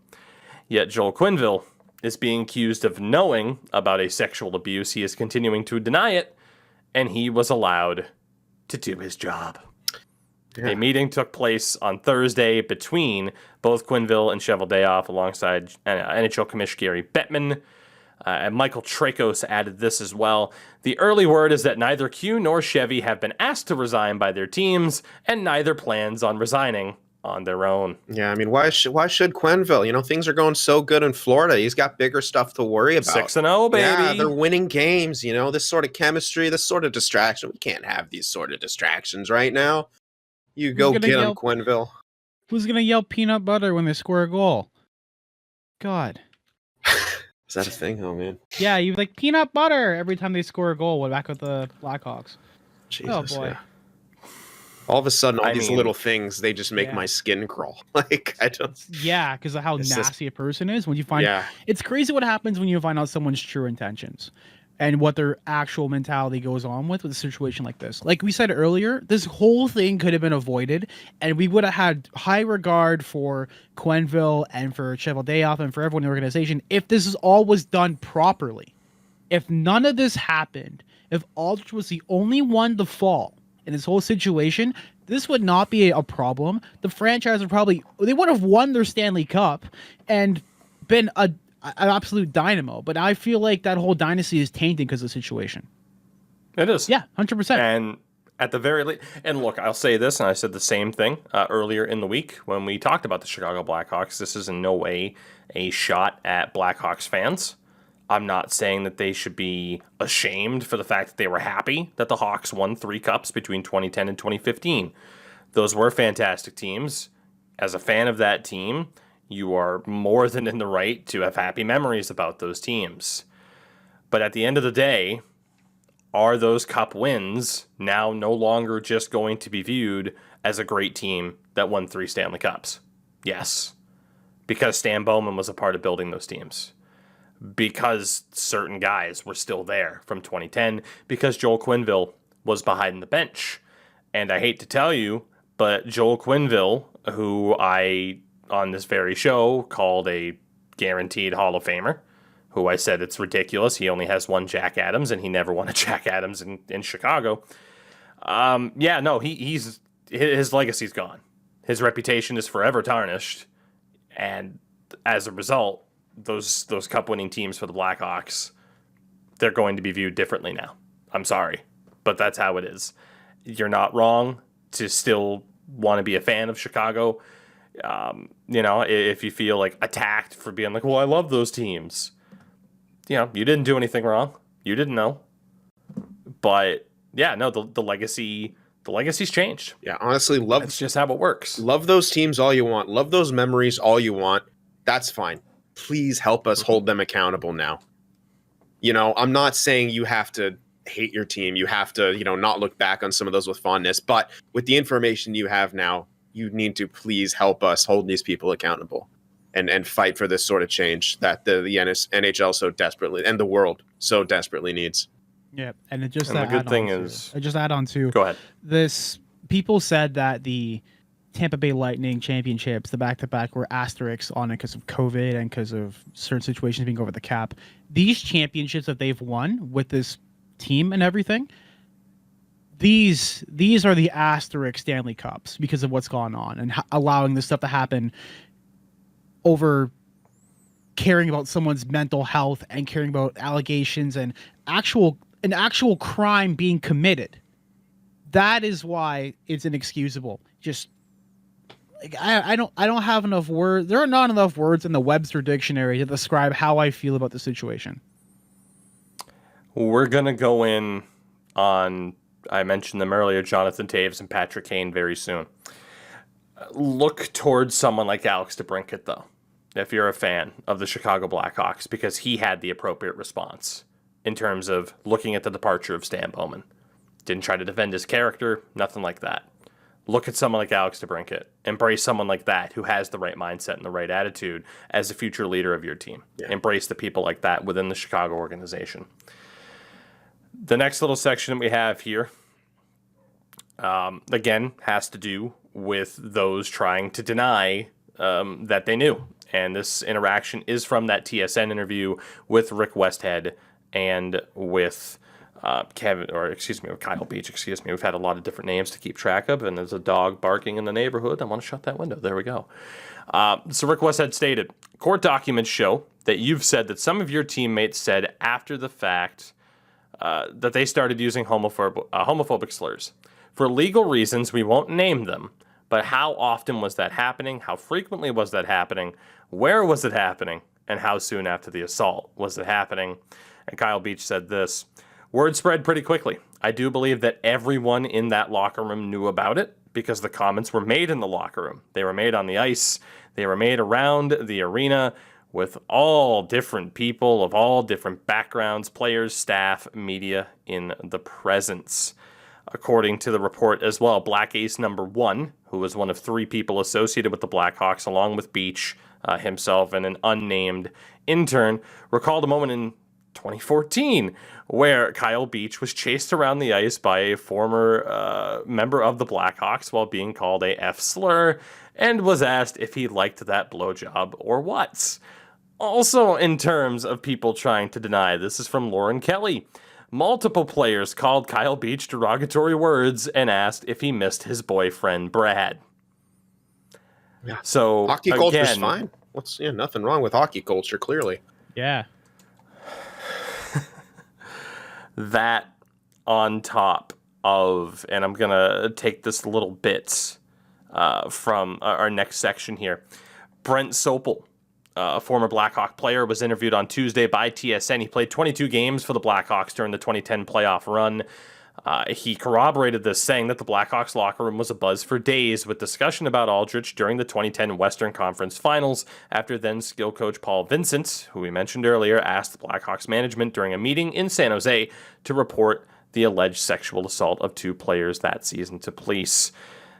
Yet Joel Quenneville is being accused of knowing about a sexual abuse. He is continuing to deny it, and he was allowed to do his job. Yeah. A meeting took place on Thursday between both Quenneville and Cheveldayoff alongside NHL Commissioner Gary Bettman. And Michael Trakos added this as well. The early word is that neither Q nor Chevy have been asked to resign by their teams, and neither plans on resigning on their own. Yeah, I mean, why should Quenneville? You know, things are going so good in Florida. He's got bigger stuff to worry about. 6-0, baby. Yeah, they're winning games. You know, this sort of chemistry, this sort of distraction. We can't have these sort of distractions right now. You go get him, Quenneville. Who's going to yell peanut butter when they score a goal? God. Is that a thing? Oh, man. Yeah, you like peanut butter every time they score a goal back with the Blackhawks. Jesus, oh, boy. Yeah. All of a sudden, all these little things, they just make my skin crawl. Like, I don't... Yeah, because of how nasty a person is. When you find... Yeah. It's crazy what happens when you find out someone's true intentions and what their actual mentality goes on with a situation like this. Like we said earlier, this whole thing could have been avoided, and we would have had high regard for Quenneville and for Cheveldayoff and for everyone in the organization if this all was done properly. If none of this happened, if Aldrich was the only one to fall in this whole situation, this would not be a problem. The franchise they would have won their Stanley Cup and been an absolute dynamo. But I feel like that whole dynasty is tainted because of the situation. It is. Yeah, 100%. And at the very least, and look, I'll say this, and I said the same thing earlier in the week when we talked about the Chicago Blackhawks. This is in no way a shot at Blackhawks fans. I'm not saying that they should be ashamed for the fact that they were happy that the Hawks won 3 cups between 2010 and 2015. Those were fantastic teams. As a fan of that team, you are more than in the right to have happy memories about those teams. But at the end of the day, are those cup wins now no longer just going to be viewed as a great team that won 3 Stanley Cups? Yes. Because Stan Bowman was a part of building those teams. Because certain guys were still there from 2010, because Joel Quenneville was behind the bench. And I hate to tell you, but Joel Quenneville, who I, on this very show, called a guaranteed Hall of Famer, who I said it's ridiculous, he only has 1 Jack Adams, and he never won a Jack Adams in Chicago. His legacy's gone. His reputation is forever tarnished, and as a result, those cup-winning teams for the Blackhawks, they're going to be viewed differently now. I'm sorry, but that's how it is. You're not wrong to still want to be a fan of Chicago. If you feel like attacked for being like, well, I love those teams. You didn't do anything wrong. You didn't know. But yeah, no, the legacy's changed. Yeah, honestly, that's just how it works. Love those teams all you want. Love those memories all you want. That's fine. Please help us hold them accountable now. I'm not saying you have to hate your team. You have to, not look back on some of those with fondness. But with the information you have now, you need to please help us hold these people accountable and fight for this sort of change that the NHL so desperately and the world so desperately needs. Yeah, and it just the good thing is, I just add on to go ahead. This people said that the Tampa Bay Lightning championships, the back-to-back were asterisks on it because of COVID and because of certain situations being over the cap. These championships that they've won with this team and everything, these are the asterisk Stanley Cups because of what's gone on and allowing this stuff to happen over caring about someone's mental health and caring about allegations and an actual crime being committed. That is why it's inexcusable. Just like, I don't have enough words. There are not enough words in the Webster dictionary to describe how I feel about the situation. We're gonna go in on, I mentioned them earlier, Jonathan Toews and Patrick Kane very soon. Look towards someone like Alex DeBrincat, though, if you're a fan of the Chicago Blackhawks, because he had the appropriate response in terms of looking at the departure of Stan Bowman. Didn't try to defend his character, nothing like that. Look at someone like Alex DeBrincat. Embrace someone like that who has the right mindset and the right attitude as a future leader of your team. Yeah. Embrace the people like that within the Chicago organization. The next little section we have here, again, has to do with those trying to deny that they knew. And this interaction is from that TSN interview with Rick Westhead and with Kyle Beach, We've had a lot of different names to keep track of, and there's a dog barking in the neighborhood. I want to shut that window. There we go. So Rick Westhead stated, court documents show that you've said that some of your teammates said after the fact that they started using homophobic slurs. For legal reasons, we won't name them, but how often was that happening? How frequently was that happening? Where was it happening? And how soon after the assault was it happening? And Kyle Beach said this, word spread pretty quickly. I do believe that everyone in that locker room knew about it because the comments were made in the locker room. They were made on the ice. They were made around the arena with all different people of all different backgrounds, players, staff, media in the presence. According to the report as well, Black Ace number 1, who was one of 3 people associated with the Blackhawks, along with Beach himself and an unnamed intern, recalled a moment in 2014 where Kyle Beach was chased around the ice by a former member of the Blackhawks while being called a F slur and was asked if he liked that blowjob or what. Also, in terms of people trying to deny, this is from Lauren Kelly. Multiple players called Kyle Beach derogatory words and asked if he missed his boyfriend, Brad. Yeah. So, hockey culture's fine. Nothing wrong with hockey culture, clearly. Yeah. That on top of, and I'm going to take this little bit from our next section here. Brent Sopel, a former Blackhawk player, was interviewed on Tuesday by TSN. He played 22 games for the Blackhawks during the 2010 playoff run. He corroborated this, saying that the Blackhawks locker room was abuzz for days with discussion about Aldrich during the 2010 Western Conference Finals, after then skill coach Paul Vincent, who we mentioned earlier, asked the Blackhawks management during a meeting in San Jose to report the alleged sexual assault of 2 players that season to police.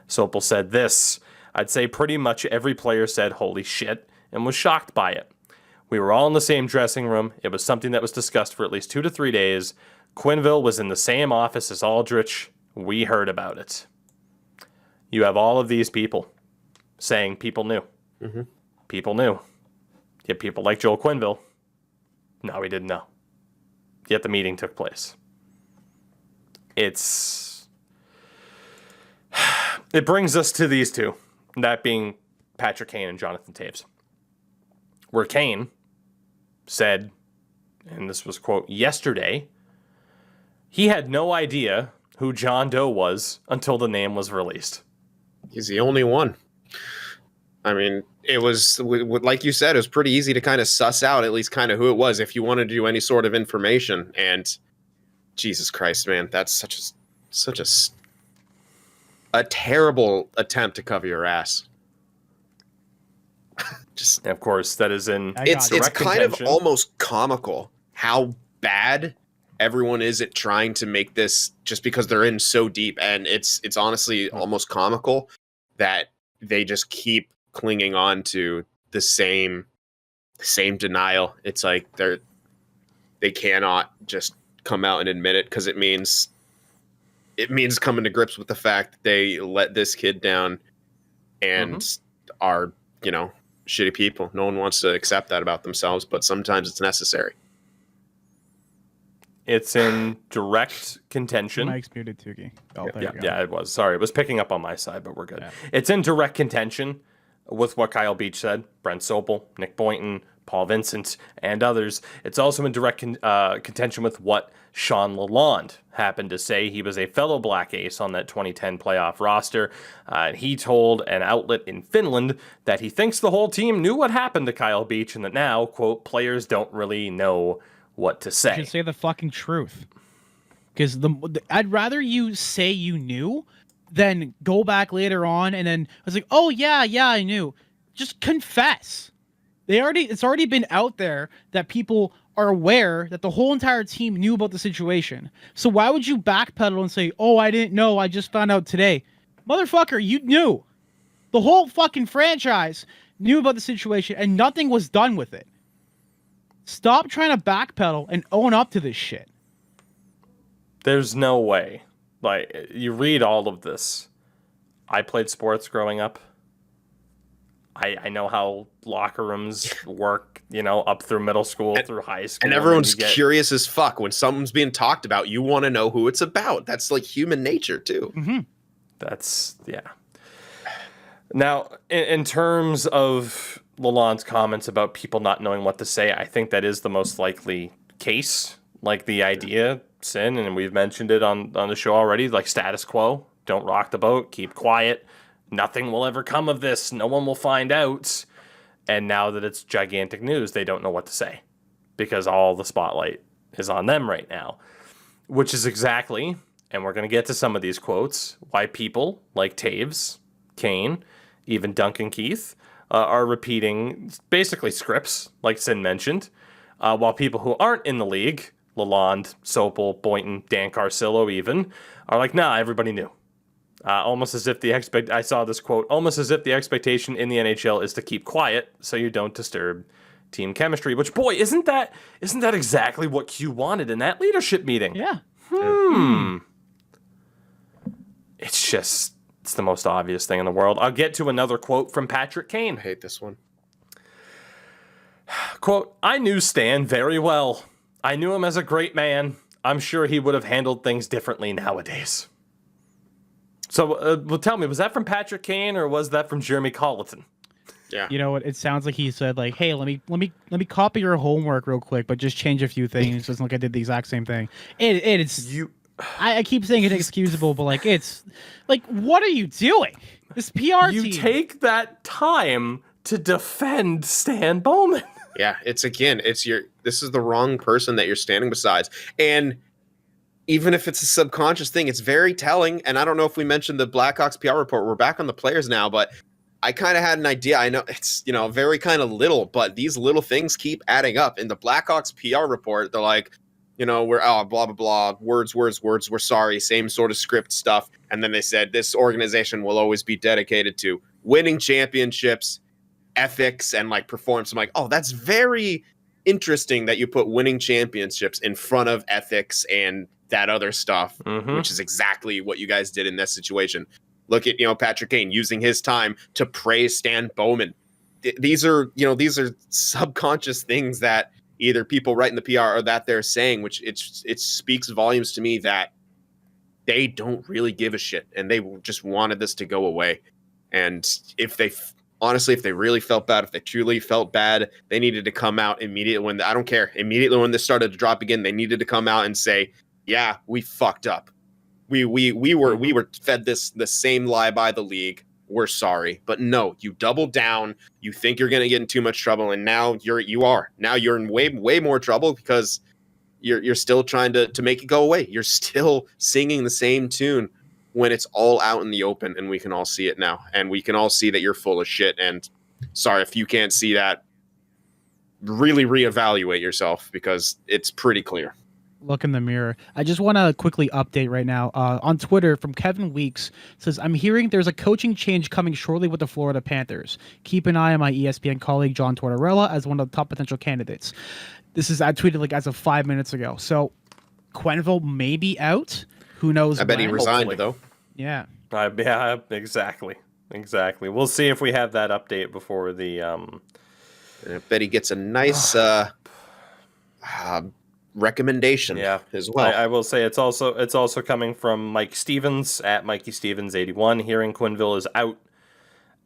Sopel said this, I'd say pretty much every player said, holy shit, and was shocked by it. We were all in the same dressing room. It was something that was discussed for at least 2 to 3 days. Quenneville was in the same office as Aldrich. We heard about it. You have all of these people saying people knew. Mm-hmm. People knew. Yet people like Joel Quenneville, no, he didn't know. Yet the meeting took place. It brings us to these two, that being Patrick Kane and Jonathan Toews. Where Kane said, and this was, quote, yesterday, he had no idea who John Doe was until the name was released. He's the only one. I mean, it was, like you said, it was pretty easy to kind of suss out at least kind of who it was if you wanted to do any sort of information. And Jesus Christ, man, that's such a terrible attempt to cover your ass. Just, and of course, that is in it's kind of almost comical how bad everyone is at trying to make this, just because they're in so deep, and it's honestly almost comical that they just keep clinging on to the same denial. It's like they cannot just come out and admit it, because it means coming to grips with the fact that they let this kid down and are, shitty people. No one wants to accept that about themselves, but sometimes it's necessary. It's in direct contention. Mike's muted, Tougie. Oh, there you go. Yeah, it was. Sorry, it was picking up on my side, but we're good. Yeah. It's in direct contention with what Kyle Beach said, Brent Sopel, Nick Boynton, Paul Vincent, and others. It's also in direct contention with what Sean Lalonde happened to say. He was a fellow Black Ace on that 2010 playoff roster. He told an outlet in Finland that he thinks the whole team knew what happened to Kyle Beach and that now, quote, players don't really know what to say. You should say the fucking truth. Because I'd rather you say you knew than go back later on and then I was like, oh yeah, I knew. Just confess. It's already been out there that people are aware that the whole entire team knew about the situation. So why would you backpedal and say, oh, I didn't know, I just found out today? Motherfucker, you knew. The whole fucking franchise knew about the situation and nothing was done with it. Stop trying to backpedal and own up to this shit. There's no way. Like, you read all of this. I played sports growing up. I know how locker rooms work, up through middle school, through high school. And everyone's curious as fuck. When something's being talked about, you want to know who it's about. That's like human nature, too. Mm-hmm. That's, yeah. Now, in terms of Lalonde's comments about people not knowing what to say, I think that is the most likely case. Like the idea, Sin, and we've mentioned it on the show already, like status quo, don't rock the boat, keep quiet. Nothing will ever come of this. No one will find out. And now that it's gigantic news, they don't know what to say because all the spotlight is on them right now, which is exactly, and we're going to get to some of these quotes, why people like Taves, Kane, even Duncan Keith are repeating basically scripts, like Sin mentioned, while people who aren't in the league, Lalonde, Sopel, Boynton, Dan Carcillo even, are like, nah, everybody knew. Almost as if I saw this quote, almost as if the expectation in the NHL is to keep quiet so you don't disturb team chemistry, which, boy, isn't that exactly what Q wanted in that leadership meeting? Yeah. It's the most obvious thing in the world. I'll get to another quote from Patrick Kane. I hate this one. Quote, I knew Stan very well. I knew him as a great man. I'm sure he would have handled things differently nowadays. So, tell me, was that from Patrick Kane or was that from Jeremy Colleton? Yeah. You know what? It sounds like he said, like, hey, let me copy your homework real quick, but just change a few things. Doesn't look like I did the exact same thing. I keep saying it's inexcusable, but like it's like, what are you doing? This PR team. You take that time to defend Stan Bowman. Yeah, this is the wrong person that you're standing beside. And even if it's a subconscious thing, it's very telling. And I don't know if we mentioned the Blackhawks PR report. We're back on the players now, but I kind of had an idea. I know it's, very kind of little, but these little things keep adding up. In the Blackhawks PR report, they're like, we're blah, blah, blah, words, we're sorry, same sort of script stuff. And then they said this organization will always be dedicated to winning championships, ethics, and like performance. I'm like, oh, that's very interesting that you put winning championships in front of ethics and that other stuff, which is exactly what you guys did in this situation. Look at, Patrick Kane using his time to praise Stan Bowman. These are subconscious things that either people write in the PR or that they're saying, which it speaks volumes to me that they don't really give a shit and they just wanted this to go away. And if they really felt bad, if they truly felt bad, they needed to come out immediately immediately when this started to drop again, they needed to come out and say, yeah, we fucked up. We were fed the same lie by the league. We're sorry. But no, you double down. You think you're going to get in too much trouble. And now you are. Now you're in way more trouble because you're still trying to make it go away. You're still singing the same tune when it's all out in the open and we can all see it now. And we can all see that you're full of shit. And sorry, if you can't see that, really reevaluate yourself because it's pretty clear. Look in the mirror. I just want to quickly update right now on Twitter from Kevin Weeks. Says, I'm hearing there's a coaching change coming shortly with the Florida Panthers. Keep an eye on my ESPN colleague John Tortorella as one of the top potential candidates. I tweeted like as of 5 minutes ago. So Quenneville may be out. Who knows? I bet he resigned though. Yeah. Yeah, exactly. Exactly. We'll see if we have that update before the. And I bet he gets a nice recommendation as well. I will say it's also coming from Mike Stevens at Mikey Stevens 81. Hearing Quenneville is out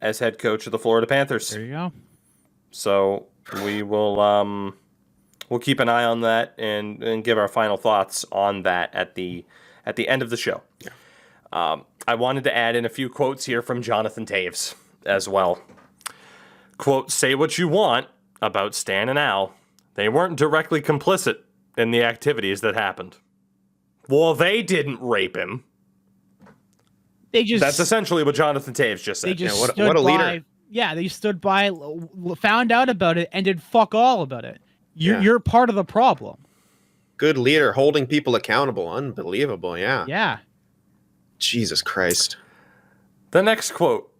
as head coach of the Florida Panthers. There you go. So we will we'll keep an eye on that and give our final thoughts on that at the end of the show. Yeah. I wanted to add in a few quotes here from Jonathan Taves as well. Quote, "Say what you want about Stan and Al. They weren't directly complicit in the activities that happened." Well, they didn't rape him. That's essentially what Jonathan Taves just said. They just what stood a leader. by. Yeah, they stood by, found out about it, and did fuck all about it. You're part of the problem. Good leader, holding people accountable. Unbelievable, yeah. Yeah. Jesus Christ. The next quote.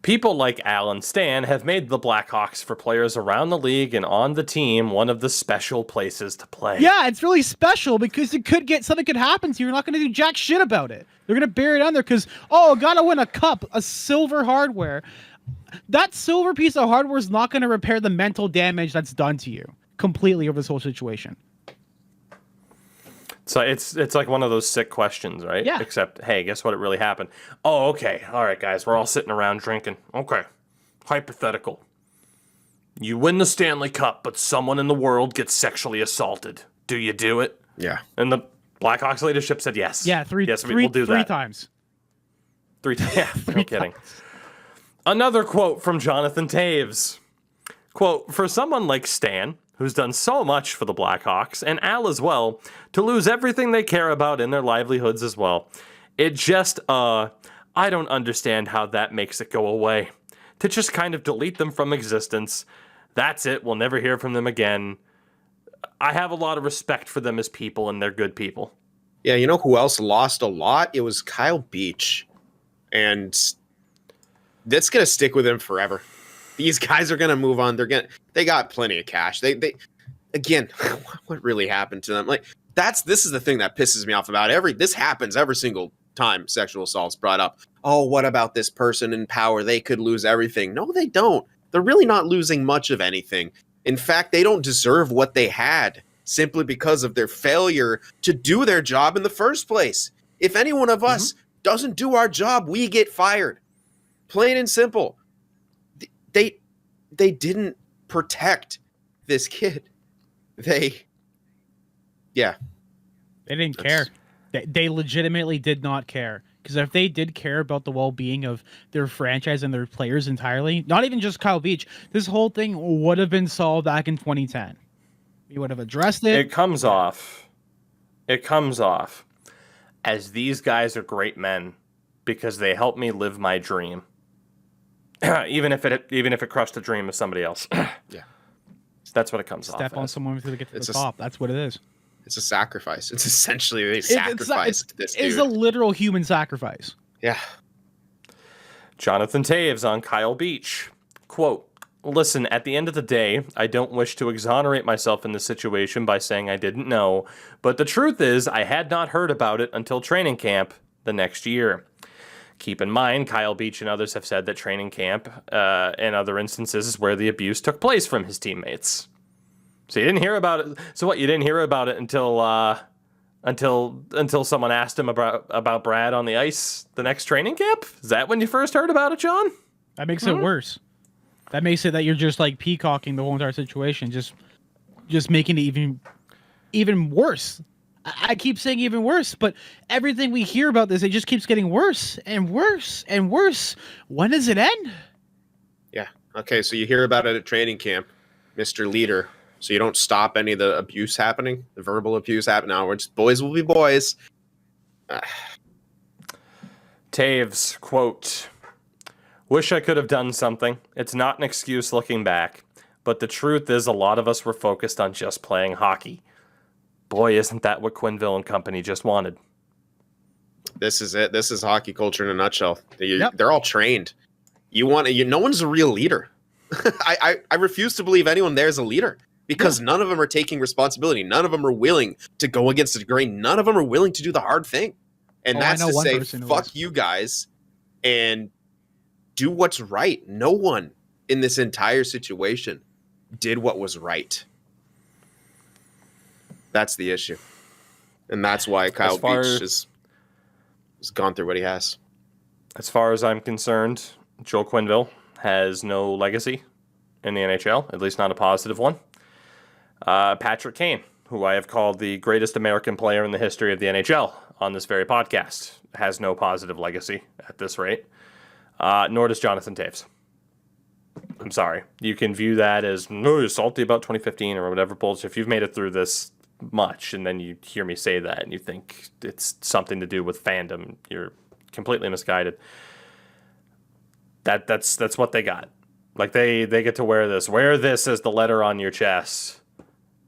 "People like Al and Stan have made the Blackhawks for players around the league and on the team one of the special places to play." Yeah, it's really special because something could happen to you. You're not going to do jack shit about it. They're going to bury it under because, gotta win a cup, a silver hardware. That silver piece of hardware is not going to repair the mental damage that's done to you completely over this whole situation. So it's like one of those sick questions, right? Yeah. Except, hey, guess what? It really happened. Oh, okay. All right, guys. We're all sitting around drinking. Okay. Hypothetical. You win the Stanley Cup, but someone in the world gets sexually assaulted. Do you do it? Yeah. And the Blackhawks leadership said yes. Yeah, we'll do that. Three times. Yeah, no kidding. Another quote from Jonathan Taves. Quote, "For someone like Stan, who's done so much for the Blackhawks, and Al as well, to lose everything they care about in their livelihoods as well. It just, I don't understand how that makes it go away. To just kind of delete them from existence. That's it, we'll never hear from them again. I have a lot of respect for them as people, and they're good people." Yeah, you know who else lost a lot? It was Kyle Beach. And that's going to stick with him forever. These guys are going to move on. They got plenty of cash. They again, what really happened to them? Like this is the thing that pisses me off about this happens every single time sexual assault's brought up. Oh, what about this person in power? They could lose everything. No, they don't. They're really not losing much of anything. In fact, they don't deserve what they had simply because of their failure to do their job in the first place. If any one of us doesn't do our job, we get fired. Plain and simple. They didn't protect this kid. They didn't care. They legitimately did not care. Because if they did care about the well-being of their franchise and their players entirely, not even just Kyle Beach, this whole thing would have been solved back in 2010. We would have addressed it. It comes off as these guys are great men because they helped me live my dream. even if it crushed the dream of somebody else. Yeah. That's what it comes off. Step on someone to get to the top. That's what it is. It's a sacrifice. It's essentially they sacrificed this dude. It's a literal human sacrifice. Yeah. Jonathan Taves on Kyle Beach. Quote, "Listen, at the end of the day, I don't wish to exonerate myself in this situation by saying I didn't know, but the truth is I had not heard about it until training camp the next year. Keep in mind, Kyle Beach and others have said that training camp and other instances is where the abuse took place from his teammates. So you didn't hear about it. So what? You didn't hear about it until someone asked him about Brad on the ice the next training camp? Is that when you first heard about it, John? That makes it worse. That makes it that you're just like peacocking the whole entire situation, just making it even worse. I keep saying even worse, but everything we hear about this, it just keeps getting worse and worse and worse. When does it end? Yeah. Okay, so you hear about it at training camp, Mr. Leader. So you don't stop any of the abuse happening, the verbal abuse happening. Now, boys will be boys. Taves, quote, "Wish I could have done something. It's not an excuse looking back, but the truth is a lot of us were focused on just playing hockey. Boy, isn't that what Quenneville and company just wanted." This is it. This is hockey culture in a nutshell. They're all trained. No one's a real leader. I refuse to believe anyone there is a leader because none of them are taking responsibility. None of them are willing to go against the grain. None of them are willing to do the hard thing. And that's to say, fuck you guys and do what's right. No one in this entire situation did what was right. That's the issue. And that's why Kyle Beach has gone through what he has. As far as I'm concerned, Joel Quenneville has no legacy in the NHL, at least not a positive one. Patrick Kane, who I have called the greatest American player in the history of the NHL on this very podcast, has no positive legacy at this rate. Nor does Jonathan Toews. I'm sorry. You can view that as, no, you're salty about 2015 or whatever bullshit. If you've made it through this much and then you hear me say that and you think it's something to do with fandom, you're completely misguided. That's what they got. Like, they get to wear this as the letter on your chest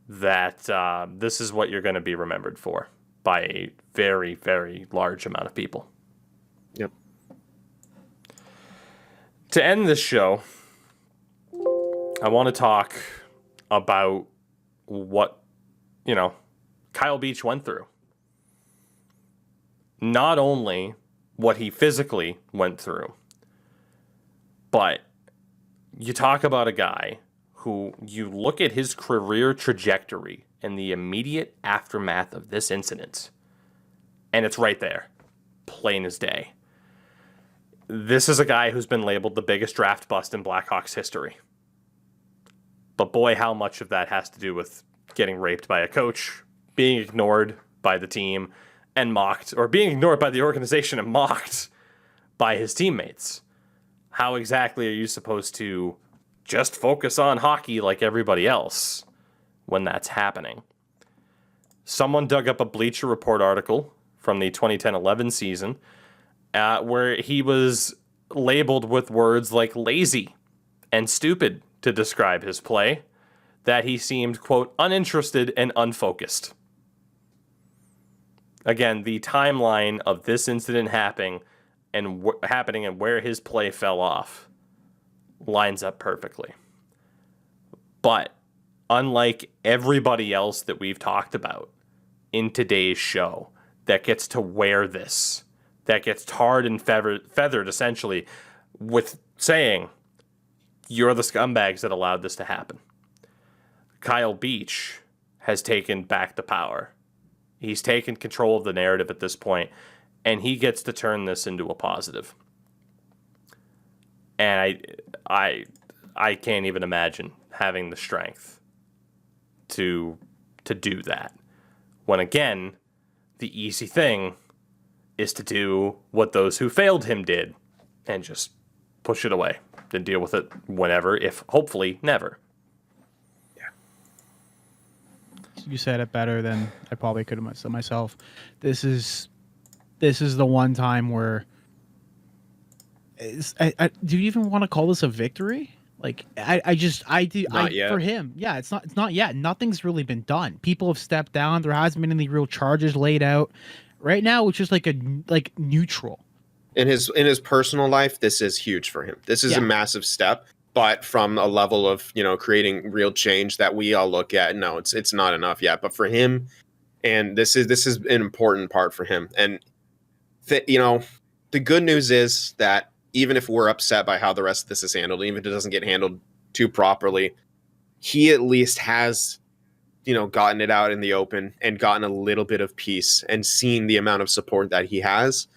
that this is what you're going to be remembered for by a very, very large amount of people. Yep. To end this show, I want to talk about what, Kyle Beach went through. Not only what he physically went through, but you talk about a guy who, you look at his career trajectory and the immediate aftermath of this incident, and it's right there, plain as day. This is a guy who's been labeled the biggest draft bust in Blackhawks history. But boy, how much of that has to do with getting raped by a coach, being ignored by the team and mocked, or being ignored by the organization and mocked by his teammates. How exactly are you supposed to just focus on hockey like everybody else when that's happening? Someone dug up a Bleacher Report article from the 2010-11 season where he was labeled with words like lazy and stupid to describe his play, that he seemed, quote, uninterested and unfocused. Again, the timeline of this incident happening and where his play fell off lines up perfectly. But unlike everybody else that we've talked about in today's show that gets to wear this, that gets tarred and feathered essentially with saying, you're the scumbags that allowed this to happen. Kyle Beach has taken back the power. He's taken control of the narrative at this point, and he gets to turn this into a positive. And I can't even imagine having the strength to do that. When again, the easy thing is to do what those who failed him did and just push it away and deal with it whenever, if hopefully never. You said it better than I probably could have said myself. This is the one time where do you even want to call this a victory? Like I do. Not yet. For him, yeah, it's not yet. Nothing's really been done. People have stepped down. There hasn't been any real charges laid out. Right now, it's just like neutral. In his personal life, this is huge for him. This is a massive step. But from a level of, creating real change that we all look at, no, it's not enough yet. But for him, and this is an important part for him. And, the good news is that even if we're upset by how the rest of this is handled, even if it doesn't get handled too properly, he at least has, gotten it out in the open and gotten a little bit of peace and seen the amount of support that he has.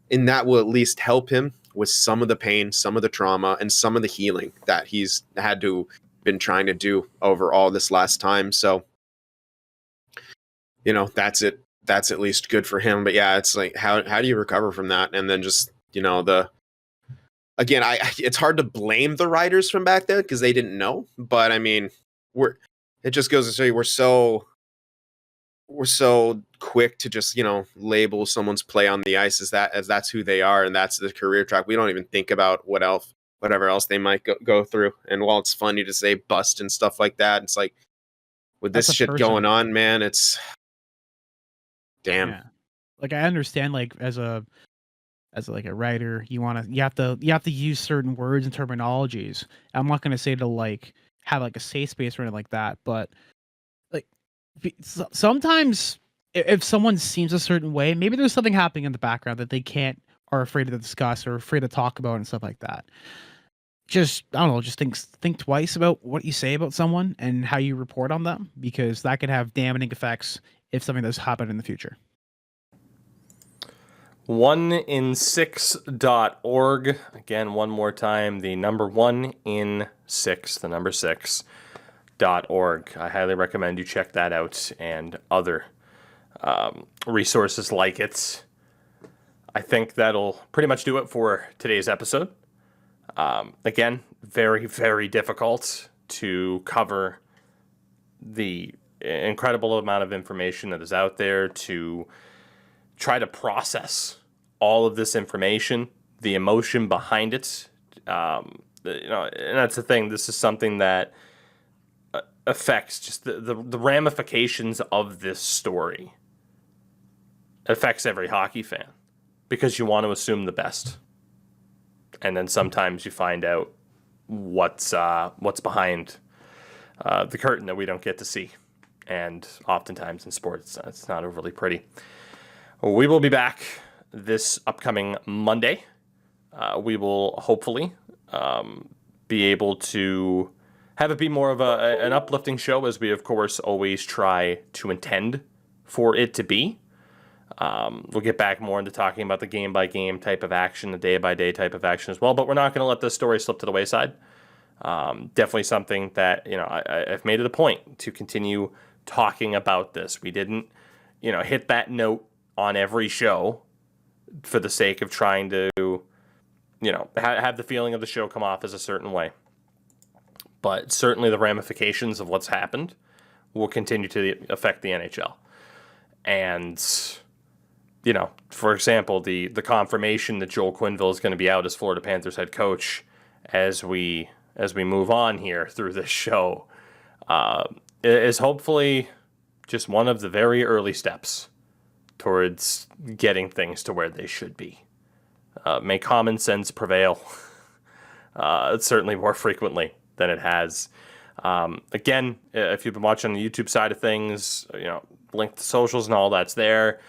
And that will at least help him with some of the pain, some of the trauma, and some of the healing that he's been trying to do over all this last time. So, that's it. That's at least good for him. But yeah, it's like, how do you recover from that? And then just, it's hard to blame the writers from back then because they didn't know. But I mean, it just goes to show you we're so quick to just, label someone's play on the ice as that's who they are and that's the career track. We don't even think about whatever else they might go through. And while it's funny to say bust and stuff like that, it's like with this shit going on, man, it's damn. Yeah. Like I understand, like as a writer, you have to use certain words and terminologies. I'm not going to say to like have like a safe space or anything like that, but like sometimes if someone seems a certain way, maybe there's something happening in the background that they can't are afraid to discuss or afraid to talk about and stuff like that. Just, I don't know, just think twice about what you say about someone and how you report on them, because that could have damaging effects if something does happen in the future. 1in6.org. Again, one more time, the number 1in6, the number 6.org. I highly recommend you check that out and other resources like it. I think that'll pretty much do it for today's episode. Again, very, very difficult to cover the incredible amount of information that is out there, to try to process all of this information, the emotion behind it. And that's the thing. This is something that affects just the ramifications of this story. It affects every hockey fan because you want to assume the best. And then sometimes you find out what's behind the curtain that we don't get to see. And oftentimes in sports, it's not overly pretty. We will be back this upcoming Monday. We will hopefully be able to have it be more of an uplifting show, as we, of course, always try to intend for it to be. We'll get back more into talking about the game-by-game type of action, the day-by-day type of action as well, but we're not going to let this story slip to the wayside. Definitely something that, I've made it a point to continue talking about this. We didn't, hit that note on every show for the sake of trying to, have the feeling of the show come off as a certain way. But certainly the ramifications of what's happened will continue to affect the NHL. And, for example, the confirmation that Joel Quenneville is going to be out as Florida Panthers head coach as we move on here through this show is hopefully just one of the very early steps towards getting things to where they should be. May common sense prevail certainly more frequently than it has. Again, if you've been watching on the YouTube side of things, link to socials and all that's there.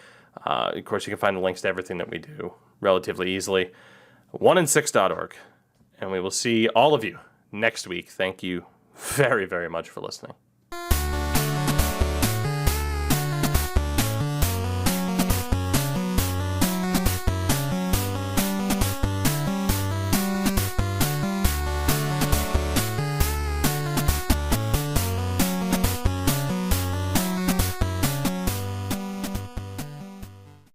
Of course, you can find the links to everything that we do relatively easily. 1in6.org. And we will see all of you next week. Thank you very, very much for listening.